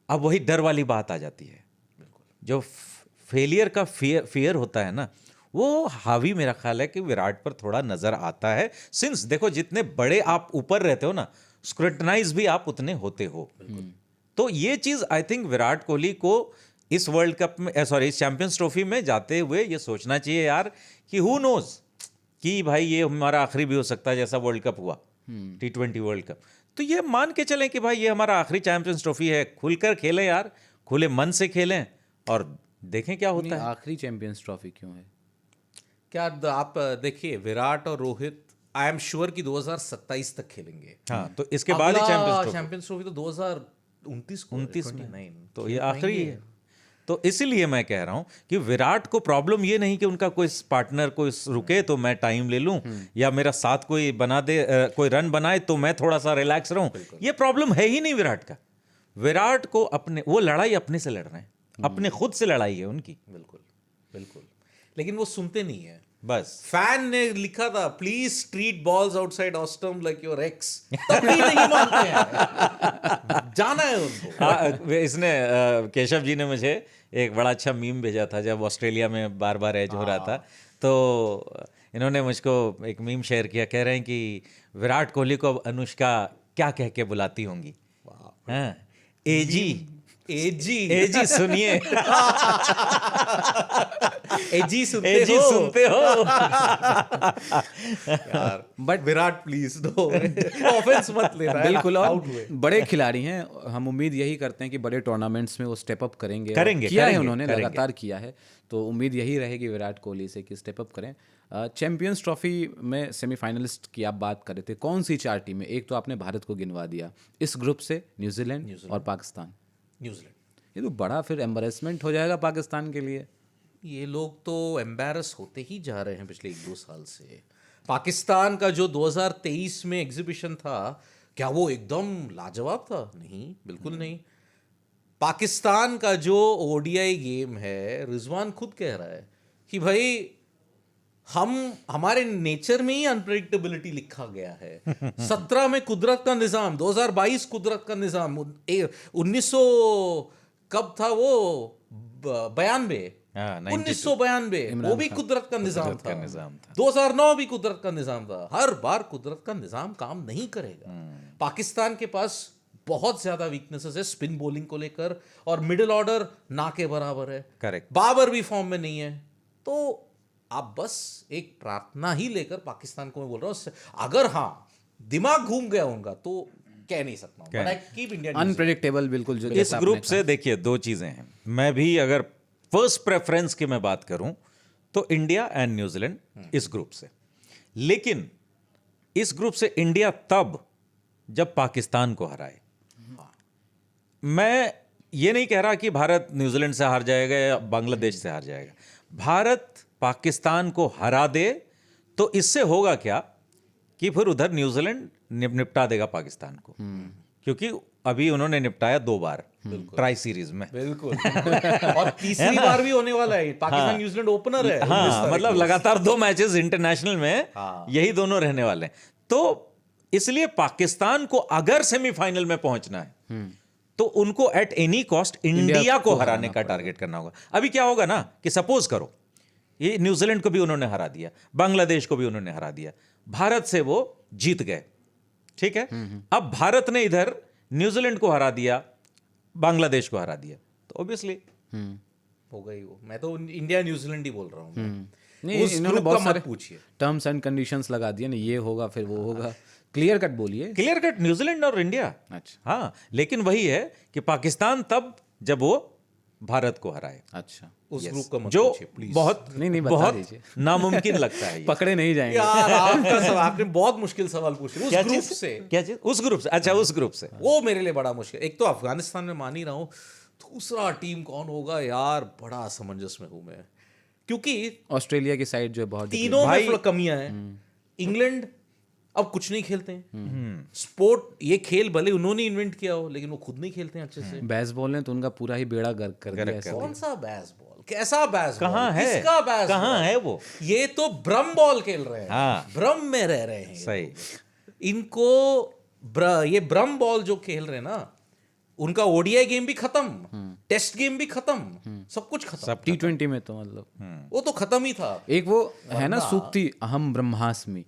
अब वही डर वाली बात आ जाती है, जो फेलियर का फियर होता है ना, वो हावी मेरा ख्याल है कि विराट पर थोड़ा नजर आता है। सिंस देखो जितने बड़े आप ऊपर रहते हो ना, स्क्रूटनाइज भी आप उतने होते हो। तो ये चीज आई थिंक विराट कोहली को इस वर्ल्ड कप में, सॉरी इस चैंपियंस ट्रॉफी में जाते हुए ये सोचना चाहिए यार कि हु नोज कि भाई ये हमारा आखिरी भी हो सकता है, जैसा वर्ल्ड कप हुआ T20 वर्ल्ड कप। तो ये मान के चलें कि भाई ये हमारा आखिरी चैंपियंस ट्रॉफी है, खुलकर खेलें यार, खुले मन से खेलें और देखें क्या होता है। आखिरी चैंपियंस ट्रॉफी क्यों है? क्या आप देखिए, विराट और रोहित आई एम श्योर कि 2027 तक खेलेंगे। हाँ, तो इसके बाद ही चैंपियंस ट्रॉफी तो 2029 में, तो ये आखिरी है। तो इसीलिए मैं कह रहा हूं कि विराट को प्रॉब्लम ये नहीं कि उनका कोई पार्टनर कोई रुके तो मैं टाइम ले लूं, या मेरा साथ कोई बना दे, कोई रन बनाए तो मैं थोड़ा सा रिलैक्स रहूं, ये प्रॉब्लम है ही नहीं विराट का। विराट को अपने, वो लड़ाई अपने से लड़ रहे हैं, अपने खुद से लड़ाई है उनकी। बिल्कुल बिल्कुल, लेकिन वो सुनते नहीं है। बस फैन ने लिखा था please treat balls outside ऑस्टम like your x, तब भी नहीं मानते हैं, जाना है उनको। हाँ, इसने केशव जी ने मुझे एक बड़ा अच्छा मीम भेजा था जब ऑस्ट्रेलिया में बार बार एज हो रहा था, तो इन्होंने मुझको एक मीम शेयर किया, कह रहे हैं कि विराट कोहली को अब अनुष्का क्या कह के बुलाती होंगी। हाँ, एजी एजी सुनिए, एजी सुनते एजी हो सुनते हो। यार, बट विराट प्लीज दो, ऑफेंस मत लेना। बिल्कुल, आउट और हुए। बड़े खिलाड़ी हैं, हम उम्मीद यही करते हैं कि बड़े टूर्नामेंट्स में वो स्टेप अप करेंगे। और करेंगे, किया है करेंगे, उन्होंने, करेंगे। लगातार किया है, तो उम्मीद यही रहेगी विराट कोहली से कि स्टेप अप करें। चैंपियंस ट्रॉफी में सेमीफाइनलिस्ट की आप बात कर रहे थे, कौन सी 4 टीमें? एक तो आपने भारत को गिनवा दिया, इस ग्रुप से न्यूजीलैंड और पाकिस्तान। न्यूजीलैंड, ये तो बड़ा फिर एम्बेरसमेंट हो जाएगा पाकिस्तान के लिए। ये लोग तो एम्बैरस होते ही जा रहे हैं पिछले 1-2 साल से। पाकिस्तान का जो 2023 में एग्जीबिशन था, क्या वो एकदम लाजवाब था? नहीं, बिल्कुल नहीं। पाकिस्तान का जो ओडीआई गेम है, रिजवान खुद कह रहा है कि भाई हमारे नेचर में ही अनप्रेडिक्टेबिलिटी लिखा गया है। 17 में कुदरत का निज़ाम, 2022 कुदरत का निज़ाम, 1900 कब था वो, 92, हाँ, 1992 वो भी कुदरत का निज़ाम कुदरत का निज़ाम था। 2009 भी कुदरत का निज़ाम था। हर बार कुदरत का निज़ाम काम नहीं करेगा। पाकिस्तान के पास बहुत ज्यादा वीकनेसेस है स्पिन बॉलिंग को लेकर, और मिडिल ऑर्डर ना के बराबर है। करेक्ट। बाबर भी फॉर्म में नहीं है, तो आप बस एक प्रार्थना ही लेकर पाकिस्तान को मैं बोल रहा हूँ, अगर हाँ दिमाग घूम गया उनका तो कह नहीं सकता हूं, but I keep India news. Unpredictable बिल्कुल, जो इस जैसा आपने ग्रुप कहा। से देखिए 2 चीजें हैं। मैं भी अगर फर्स्ट प्रेफरेंस की मैं बात करूं तो इंडिया एंड न्यूजीलैंड इस ग्रुप से, लेकिन इस ग्रुप से इंडिया तब जब पाकिस्तान को हराए। मैं ये नहीं कह रहा कि भारत न्यूजीलैंड से हार जाएगा या बांग्लादेश से हार जाएगा। भारत पाकिस्तान को हरा दे तो इससे होगा क्या कि फिर उधर न्यूजीलैंड निपटा देगा पाकिस्तान को, क्योंकि अभी उन्होंने निपटाया 2 बार ट्राई सीरीज में। बिल्कुल और तीसरी बार भी होने वाला है। पाकिस्तान न्यूजीलैंड ओपनर है। हाँ, मतलब लगातार 2 मैचेस इंटरनेशनल में हाँ। यही दोनों रहने वाले हैं। तो इसलिए पाकिस्तान को अगर सेमीफाइनल में पहुंचना है तो उनको एट एनी कॉस्ट इंडिया को हराने का टारगेट करना होगा। अभी क्या होगा ना कि सपोज करो ये न्यूजीलैंड को भी उन्होंने हरा दिया, बांग्लादेश को भी उन्होंने हरा दिया, भारत से वो जीत गए, ठीक है। अब भारत ने इधर न्यूजीलैंड को हरा दिया, बांग्लादेश को हरा दिया, तो ऑब्वियसली हो गई वो। मैं तो इंडिया न्यूजीलैंड ही बोल रहा हूँ। नहीं, उस इन्होंने ग्रुप बहुत का सारे मत पूछिए। टर्म्स एंड कंडीशंस लगा दिए ना, ये होगा फिर वो होगा। क्लियर कट बोलिए। क्लियर कट न्यूजीलैंड और इंडिया। अच्छा हाँ, लेकिन वही है कि पाकिस्तान तब जब वो भारत को हराए, अच्छा, उस ग्रुप का मत जो पूछिए प्लीज। बहुत नहीं, बता बहुत दीजिए। नामुमकिन लगता है ये। पकड़े नहीं जाएंगे। यार आपका सवाल, आपने बहुत मुश्किल सवाल पूछे। उस क्या ग्रुप चीज? से, क्या चीज? उस ग्रुप से? अच्छा, उस ग्रुप से। वो मेरे लिए बड़ा मुश्किल। एक तो अफगानिस्तान में मान ही रहा हूँ, दूसरा टीम कौन होगा यार, बड़ा असमंजस में हूं मैं, क्योंकि ऑस्ट्रेलिया की साइड जो है बहुत तीनों में भाई- थोड़ा कमियां हैं। इंग्लैंड अब कुछ नहीं खेलते हैं स्पोर्ट, ये खेल भले उन्होंने इन्वेंट किया हो लेकिन वो खुद नहीं खेलते हैं अच्छे से। बेसबॉल ने तो उनका पूरा ही बेड़ा गर्क कर दिया ऐसे। कौन सा बेसबॉल, कैसा बेसबॉल, कहाँ है? किसका बेसबॉल, कहाँ है वो? ये तो ब्रह्म बॉल खेल रहे हैं। हाँ। ब्रह्म में रह रहे हैं ये सही। लोग। इनको ये ब्रह्म बॉल जो खेल रहे हैं ना, उनका ओडीआई गेम भी खत्म, टेस्ट गेम भी खत्म, सब कुछ खत्म। T20 में तो मतलब वो तो खत्म ही था। एक वो है ना सूक्ति, अहम ब्रह्मास्मि,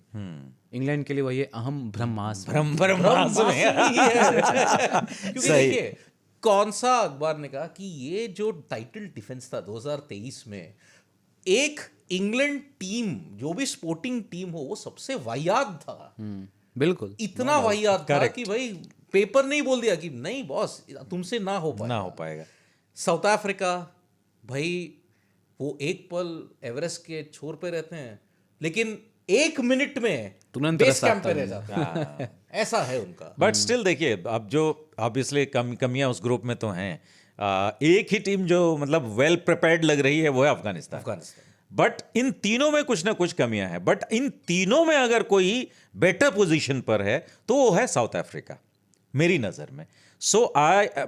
इंग्लैंड के लिए वही है, अहम ब्रह्मास्मि। ब्रह्मास्मि है। क्योंकि सही। देखिए कौन सा अखबार ने कहा कि ये जो टाइटल डिफेंस था 2023 में, एक इंग्लैंड टीम जो भी स्पोर्टिंग टीम हो वो सबसे वाहियात था। बिल्कुल इतना वाहियात था कि भाई पेपर नहीं बोल दिया कि नहीं बॉस तुमसे ना हो पाएगा। ना हो पाएगा। साउथ अफ्रीका, भाई वो एक पल एवरेस्ट के छोर पे रहते हैं लेकिन 1 मिनट में तुरंत बेस रस कैंप आता पे है। रह जाते हैं। ऐसा है उनका। बट स्टिल देखिए, अब जो ऑब्वियसली कमियां उस ग्रुप में तो हैं, एक ही टीम जो मतलब वेल प्रिपेयर्ड लग रही है वो है अफगानिस्तान। बट इन तीनों में कुछ ना कुछ कमियां हैं, बट इन तीनों में अगर कोई बेटर पोजीशन पर है तो वो है साउथ अफ्रीका मेरी नज़र में।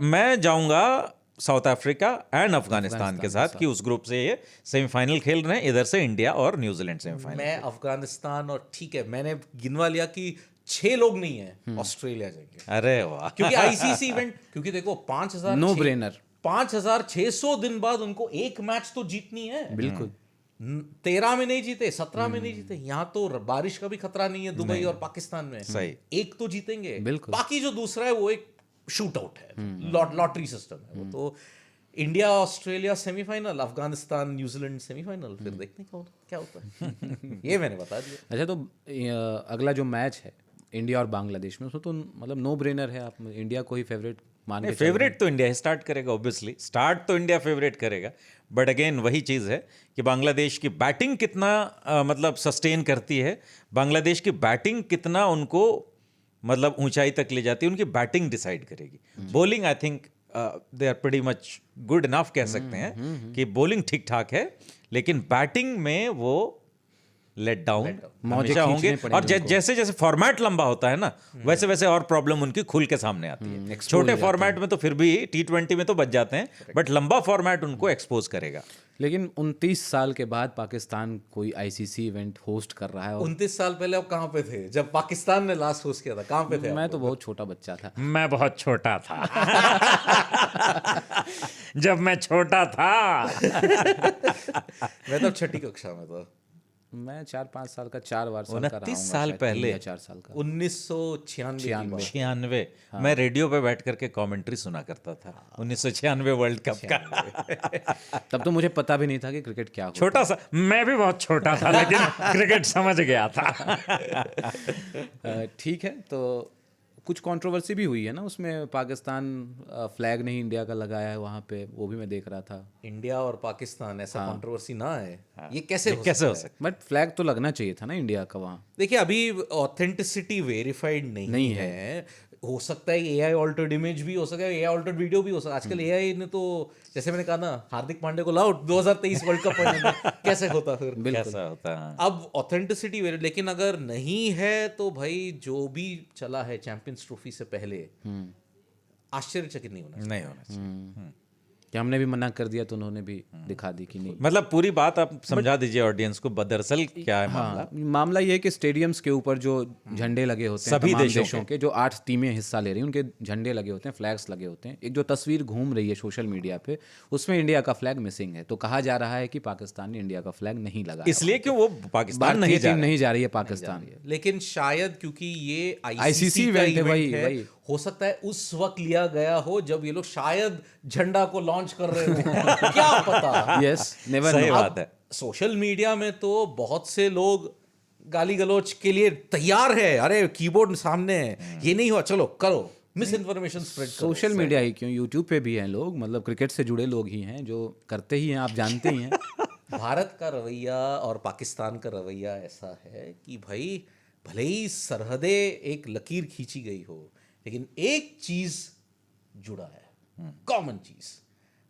मैं जाऊंगा साउथ अफ्रीका एंड अफगानिस्तान के साथ कि उस ग्रुप से ये सेमीफाइनल खेल रहे हैं, इधर से इंडिया और न्यूजीलैंड सेमीफाइनल। मैं अफगानिस्तान, और ठीक है मैंने गिनवा लिया कि 6 लोग नहीं है, ऑस्ट्रेलिया जाएंगे। अरे वाह, क्योंकि आईसीसी इवेंट, क्योंकि देखो 5000 नो ब्रेनर, 5600 दिन बाद उनको एक मैच तो जीतनी है। बिल्कुल। 13 में नहीं जीते, 17 में नहीं जीते, यहाँ तो बारिश का भी खतरा नहीं है दुबई और पाकिस्तान में। सही, एक तो जीतेंगे, बिल्कुल। बाकी जो दूसरा है वो एक शूट आउट है, लॉटरी सिस्टम है वो। तो India Australia semifinal, Afghanistan New Zealand semifinal, फिर देखते हैं क्या होता है। ये मैंने बता दिया। अच्छा, तो अगला जो मैच है इंडिया और बांग्लादेश में, उसमें तो मतलब नो ब्रेनर है, आप इंडिया को ही फेवरेट मान के फेवरेट तो इंडिया ही स्टार्ट करेगा, ऑब्वियसली स्टार्ट तो इंडिया फेवरेट करेगा। बट अगेन वही चीज़ है कि बांग्लादेश की बैटिंग कितना मतलब सस्टेन करती है, बांग्लादेश की बैटिंग कितना उनको मतलब ऊंचाई तक ले जाती है, उनकी बैटिंग डिसाइड करेगी। Bowling I think they are pretty much good enough कह सकते हैं कि बॉलिंग ठीक ठाक है, लेकिन बैटिंग में वो लेट डाउन हमेशा होंगे। और जैसे जैसे फॉर्मेट लंबा होता है ना, वैसे वैसे और प्रॉब्लम उनकी खुल के सामने आती है। छोटे फॉर्मेट में तो फिर भी T20 में तो बच जाते हैं, बट लंबा फॉर्मेट उनको एक्सपोज करेगा। लेकिन 29 साल के बाद पाकिस्तान कोई आईसीसी इवेंट होस्ट कर रहा है। 29 साल पहले आप कहाँ पे थे जब पाकिस्तान ने लास्ट होस्ट किया था? कहाँ पे थे? मैं तो बहुत छोटा बच्चा था। मैं बहुत छोटा था जब मैं छोटा था मैं तो 6ठी कक्षा में था। मैं 4-5 साल का, 4 साल का रहा 29 साल पहले, 4 साल का, 1996। मैं रेडियो पे बैठ करके कमेंट्री सुना करता था 1996 वर्ल्ड कप का। तब तो मुझे पता भी नहीं था कि क्रिकेट क्या होता छोटा सा, मैं भी बहुत छोटा था लेकिन क्रिकेट समझ गया था। ठीक है, तो कुछ कंट्रोवर्सी भी हुई है ना उसमें, पाकिस्तान फ्लैग नहीं इंडिया का लगाया है वहाँ पे, वो भी मैं देख रहा था। इंडिया और पाकिस्तान, ऐसा कंट्रोवर्सी ना है, ये कैसे हो सकता? बट फ्लैग तो लगना चाहिए था ना इंडिया का वहाँ। देखिए अभी ऑथेंटिसिटी वेरीफाइड नहीं है। हो सकता है एआई ऑल्टर्ड इमेज भी हो सकता है, एआई ऑल्टर्ड वीडियो भी हो सकता है। आजकल एआई ने तो, जैसे मैंने कहा ना, हार्दिक पांडे को लाओ 2023 वर्ल्ड कप में, कैसे होता फिर? कैसा होता है? अब ऑथेंटिसिटी, लेकिन अगर नहीं है तो भाई जो भी चला है चैंपियंस ट्रॉफी से पहले, आश्चर्यचकित नहीं होना चाहिए। कि हमने भी मना कर दिया तो उन्होंने भी दिखा दी कि नहीं। मतलब पूरी बात आप समझा दीजिए ऑडियंस को, दरअसल क्या है मामला? मामला ये है कि स्टेडियम्स के ऊपर जो झंडे लगे होते हैं सभी तमाम देशों के जो 8 टीमें हिस्सा ले रही हैं, उनके झंडे लगे होते हैं, फ्लैग्स लगे होते हैं। एक जो तस्वीर घूम रही है सोशल मीडिया पे, उसमें इंडिया का फ्लैग मिसिंग है। तो कहा जा रहा है कि पाकिस्तान ने इंडिया का फ्लैग नहीं लगाया, इसलिए कि वो पाकिस्तान नहीं जा रही है पाकिस्तान। लेकिन शायद क्योंकि ये आईसीसी इवेंट है, वही हो सकता है उस वक्त लिया गया हो जब ये लोग शायद झंडा को लॉन्च कर रहे हो, क्या पता। यस, नेवर सही नो। बात है। सोशल मीडिया में तो बहुत से लोग गाली गलौज के लिए तैयार है, अरे कीबोर्ड सामने है, ये नहीं हुआ चलो करो, मिस इन्फॉर्मेशन स्प्रेड करो। सोशल मीडिया ही क्यों, यूट्यूब पे भी हैं लोग, मतलब क्रिकेट से जुड़े लोग ही हैं जो करते ही हैं, आप जानते ही हैं। भारत का रवैया और पाकिस्तान का रवैया ऐसा है कि भाई भले ही सरहदें एक लकीर खींची गई हो, लेकिन एक चीज जुड़ा है, कॉमन चीज,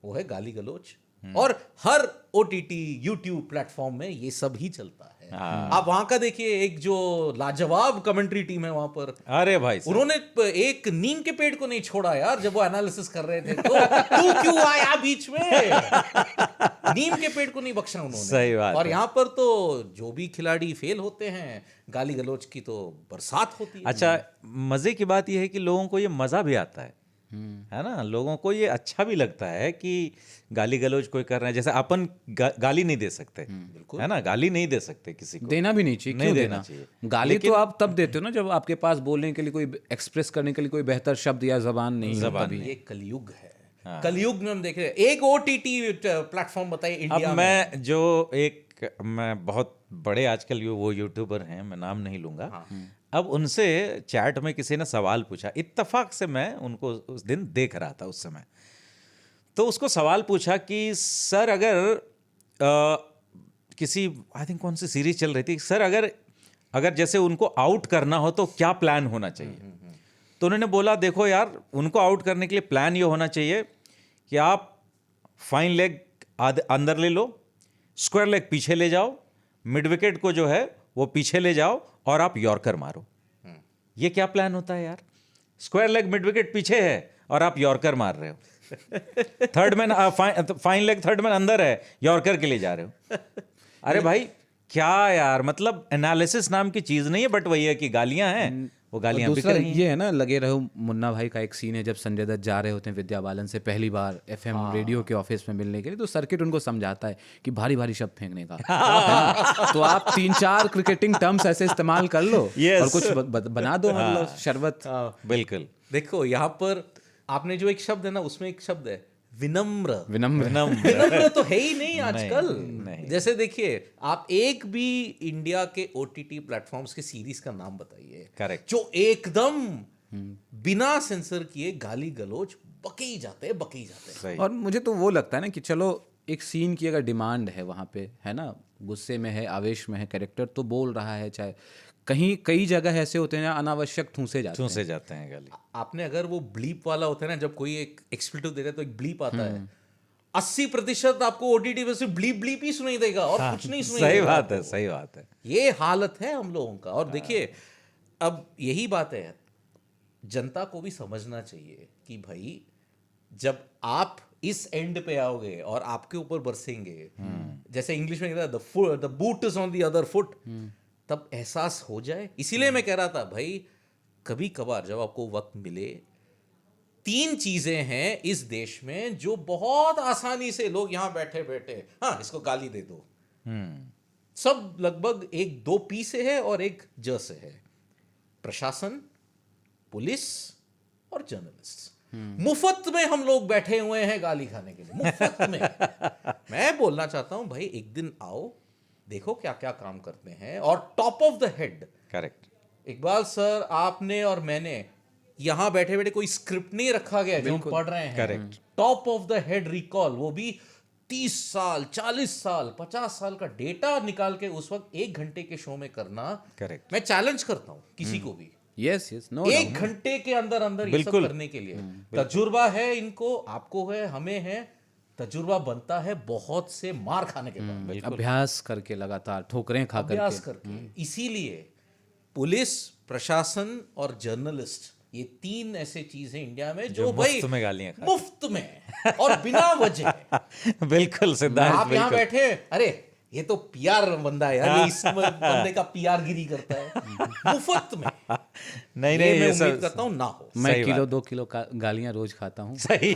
वो है गाली गलौज। और हर ओटीटी यूट्यूब प्लेटफॉर्म में ये सब ही चलता है। आप वहां का देखिए, एक जो लाजवाब कमेंट्री टीम है वहां पर, अरे भाई उन्होंने एक नीम के पेड़ को नहीं छोड़ा यार जब वो एनालिसिस कर रहे थे। तो तू क्यों आया बीच में? नीम के पेड़ को नहीं बख्शा उन्होंने। सही बात और यहाँ पर तो जो भी खिलाड़ी फेल होते हैं, गाली गलौज की तो बरसात होती है। अच्छा, मजे की बात यह है कि लोगों को ये मजा भी आता है ना, लोगों को ये अच्छा भी लगता है कि गाली गलौज कोई कर रहा है। जैसे अपन गाली नहीं दे सकते, है ना, गाली नहीं दे सकते किसी को, देना भी नहीं चाहिए, नहीं क्यों देना चाहिए। गाली तो आप तब देते हो ना जब आपके पास बोलने के लिए कोई, एक्सप्रेस करने के लिए कोई बेहतर शब्द या जबान नहीं है। ये कलयुग है। कलयुग में हम देख रहे हैं, एक ओटीटी प्लेटफॉर्म बताइए इंडिया अब मैं जो मैं बहुत बड़े आजकल वो यूट्यूबर हैं, मैं नाम नहीं लूंगा। अब उनसे चैट में किसी ने सवाल पूछा, इत्तेफाक से मैं उनको उस दिन देख रहा था उस समय, तो उसको सवाल पूछा कि सर अगर किसी, आई थिंक कौन सी सीरीज चल रही थी, सर अगर जैसे उनको आउट करना हो तो क्या प्लान होना चाहिए? तो उन्होंने बोला देखो यार, उनको आउट करने के लिए प्लान ये होना चाहिए कि आप फाइन लेग अंदर ले लो, स्क्वायर लेग पीछे ले जाओ, मिड विकेट को जो है वो पीछे ले जाओ और आप यॉर्कर मारो। ये क्या प्लान होता है यार? स्क्वायर लेग मिड विकेट पीछे है और आप यॉर्कर मार रहे हो। Third man fine leg third man अंदर है, यॉर्कर के लिए जा रहे हो। अरे भाई क्या यार, मतलब एनालिसिस नाम की चीज नहीं है, बट वही है कि गालियां हैं, वो गालियां बिक दूसरा रही हैं। ये है ना, लगे रहो मुन्ना भाई का एक सीन है जब संजय दत्त जा रहे होते हैं विद्या बालन से पहली बार एफएम रेडियो के ऑफिस में मिलने के लिए, तो सर्किट उनको समझाता है कि भारी भारी शब्द फेंकने का है ना? तो आप 3-4 क्रिकेटिंग टर्म्स ऐसे इस्तेमाल कर लो और कुछ बना दो, मतलब शरबत। बिल्कुल। देखो यहाँ पर आपने जो एक शब्द है ना, उसमें एक शब्द है विनम्र। विनम्र विनम्र तो है ही नहीं आजकल। जैसे देखिए, आप एक भी इंडिया के ओटीटी प्लेटफॉर्म्स के सीरीज का नाम बताइए, करेक्ट, जो एकदम बिना सेंसर किए गाली गलौज बके ही जाते हैं, बके ही जाते हैं। सही। और मुझे तो वो लगता है ना कि चलो एक सीन की अगर डिमांड है वहाँ पे, है ना, गुस्से में है, आवेश में है, कैरेक्टर तो बोल रहा है, चाहे कहीं कई जगह ऐसे होते हैं अनावश्यक ठूंसे जाते हैं गाली। आपने अगर वो ब्लीप वाला होता है ना, जब कोई एक एक्सप्लेटिव दे रहा है तो एक ब्लीप आता है, 80% आपको ओटीटी पे सिर्फ ब्लीप ब्लीप ही सुनाई देगा और कुछ नहीं सुनाई सही देगा बात है, आपको। सही बात है। ये हालत है हम लोगों का। और देखिए, अब यही बात है, जनता को भी समझना चाहिए कि भाई जब आप इस एंड पे आओगे और आपके ऊपर बरसेंगे, जैसे इंग्लिश में कहता है the boot is on the other foot, तब एहसास हो जाए। इसीलिए मैं कह रहा था भाई, कभी कभार जब आपको वक्त मिले, 3 चीजें हैं इस देश में जो बहुत आसानी से लोग यहां बैठे बैठे, हाँ इसको गाली दे दो, सब लगभग 1-2 पी से है और एक ज से है। प्रशासन, पुलिस और जर्नलिस्ट। मुफ्त में हम लोग बैठे हुए हैं गाली खाने के लिए, मुफ्त में। मैं बोलना चाहता हूं भाई, एक दिन आओ, देखो क्या क्या काम करते हैं, और top of the head. Correct. Iqbal sir, आपने और मैंने यहां बैठे बैठे कोई स्क्रिप्ट नहीं रखा गया जो हम पढ़ रहे हैं। Correct. Top of the head recall, वो भी 30 साल, 40 साल, 50 साल का डेटा निकाल के उस वक्त 1 घंटे के शो में करना। करेक्ट। मैं चैलेंज करता हूं किसी को भी, यस नो 1 घंटे के अंदर अंदर ये सब बिल्कुल। करने के लिए। तजुर्बा है इनको, आपको है, हमें है। तजुर्बा बनता है बहुत से मार खाने के बाद, अभ्यास करके, लगातार ठोकरें खा अभ्यास करके। करके। इसीलिए पुलिस, प्रशासन और जर्नलिस्ट, ये 3 ऐसे चीज हैं इंडिया में जो भाई मुफ्त में गालियां खाते मुफ्त में और बिना वजह। बिल्कुल सिद्धार्थ, आप यहाँ बिल्कुल। बैठे, अरे ये तो पीआर बंदा है यार, ये इस बंदे का पीआर गिरी करता है मुफ्त में। नहीं ये नहीं, मैं ये उम्मीद सब करता हूँ ना हो। मैं सही किलो 2 किलो गालियां रोज खाता हूँ। सही।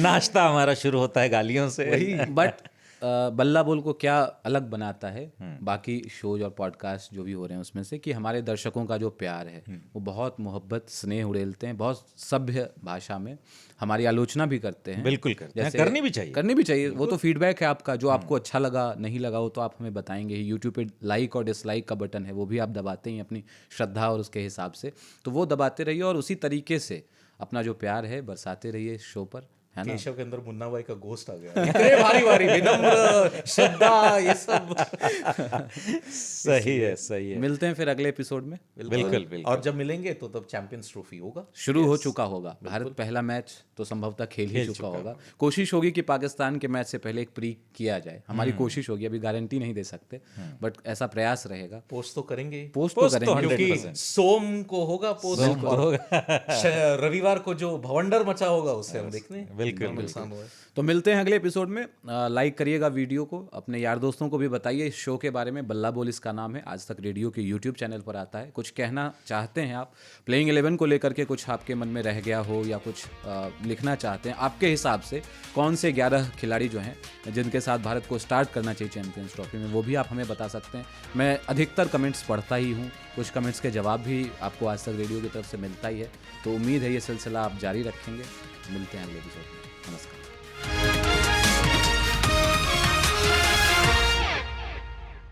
नाश्ता हमारा शुरू होता है गालियों से। बट बल्ला बोल को क्या अलग बनाता है बाकी शोज और पॉडकास्ट जो भी हो रहे हैं उसमें से, कि हमारे दर्शकों का जो प्यार है वो बहुत मोहब्बत स्नेह उड़ेलते हैं, बहुत सभ्य भाषा में हमारी आलोचना भी करते हैं। बिल्कुल करते हैं, करनी भी चाहिए। करनी भी चाहिए। वो तो फीडबैक है आपका, जो आपको अच्छा लगा नहीं लगा वो तो आप हमें बताएंगे ही। यूट्यूब पे लाइक और डिसलाइक का बटन है, वो भी आप दबाते ही अपनी श्रद्धा और उसके हिसाब से, तो वो दबाते रहिए और उसी तरीके से अपना जो प्यार है बरसाते रहिए शो पर, है ना। केशव के अंदर मुन्ना भाई का घोस्ट आ गया। इतने भारी भारी विनम्र, श्रद्धा, ये सब। सही है, सही है। मिलते हैं फिर अगले एपिसोड में। बिल्कुल बिल्कुल। और जब मिलेंगे तो तब चैंपियंस ट्रॉफी होगा, शुरू हो चुका होगा। भारत पहला मैच तो संभवतः खेल ही चुका होगा। कोशिश होगी कि पाकिस्तान के मैच से पहले एक प्री किया जाए, हमारी कोशिश होगी, अभी गारंटी नहीं दे सकते, बट ऐसा प्रयास रहेगा। पोस्ट तो करेंगे, पोस्ट तो करेंगे, क्योंकि सोम को होगा पोस्ट, और रविवार को जो भवंडर मचा होगा उससे हम देखने बिल्कुल नुकसान हुआ है। तो मिलते हैं अगले एपिसोड में। लाइक करिएगा वीडियो को, अपने यार दोस्तों को भी बताइए इस शो के बारे में। बल्ला बोल इसका नाम है, आज तक रेडियो के यूट्यूब चैनल पर आता है। कुछ कहना चाहते हैं आप प्लेइंग 11 को लेकर के, कुछ आपके मन में रह गया हो या कुछ लिखना चाहते हैं, आपके हिसाब से कौन से 11 खिलाड़ी जो हैं जिनके साथ भारत को स्टार्ट करना चाहिए चैंपियंस ट्रॉफी में, वो भी आप हमें बता सकते हैं। मैं अधिकतर कमेंट्स पढ़ता ही हूँ, कुछ कमेंट्स के जवाब भी आपको आज तक रेडियो की तरफ से मिलता ही है, तो उम्मीद है ये सिलसिला आप जारी रखेंगे। मिलते हैं अगले एपिसोड में। नमस्कार।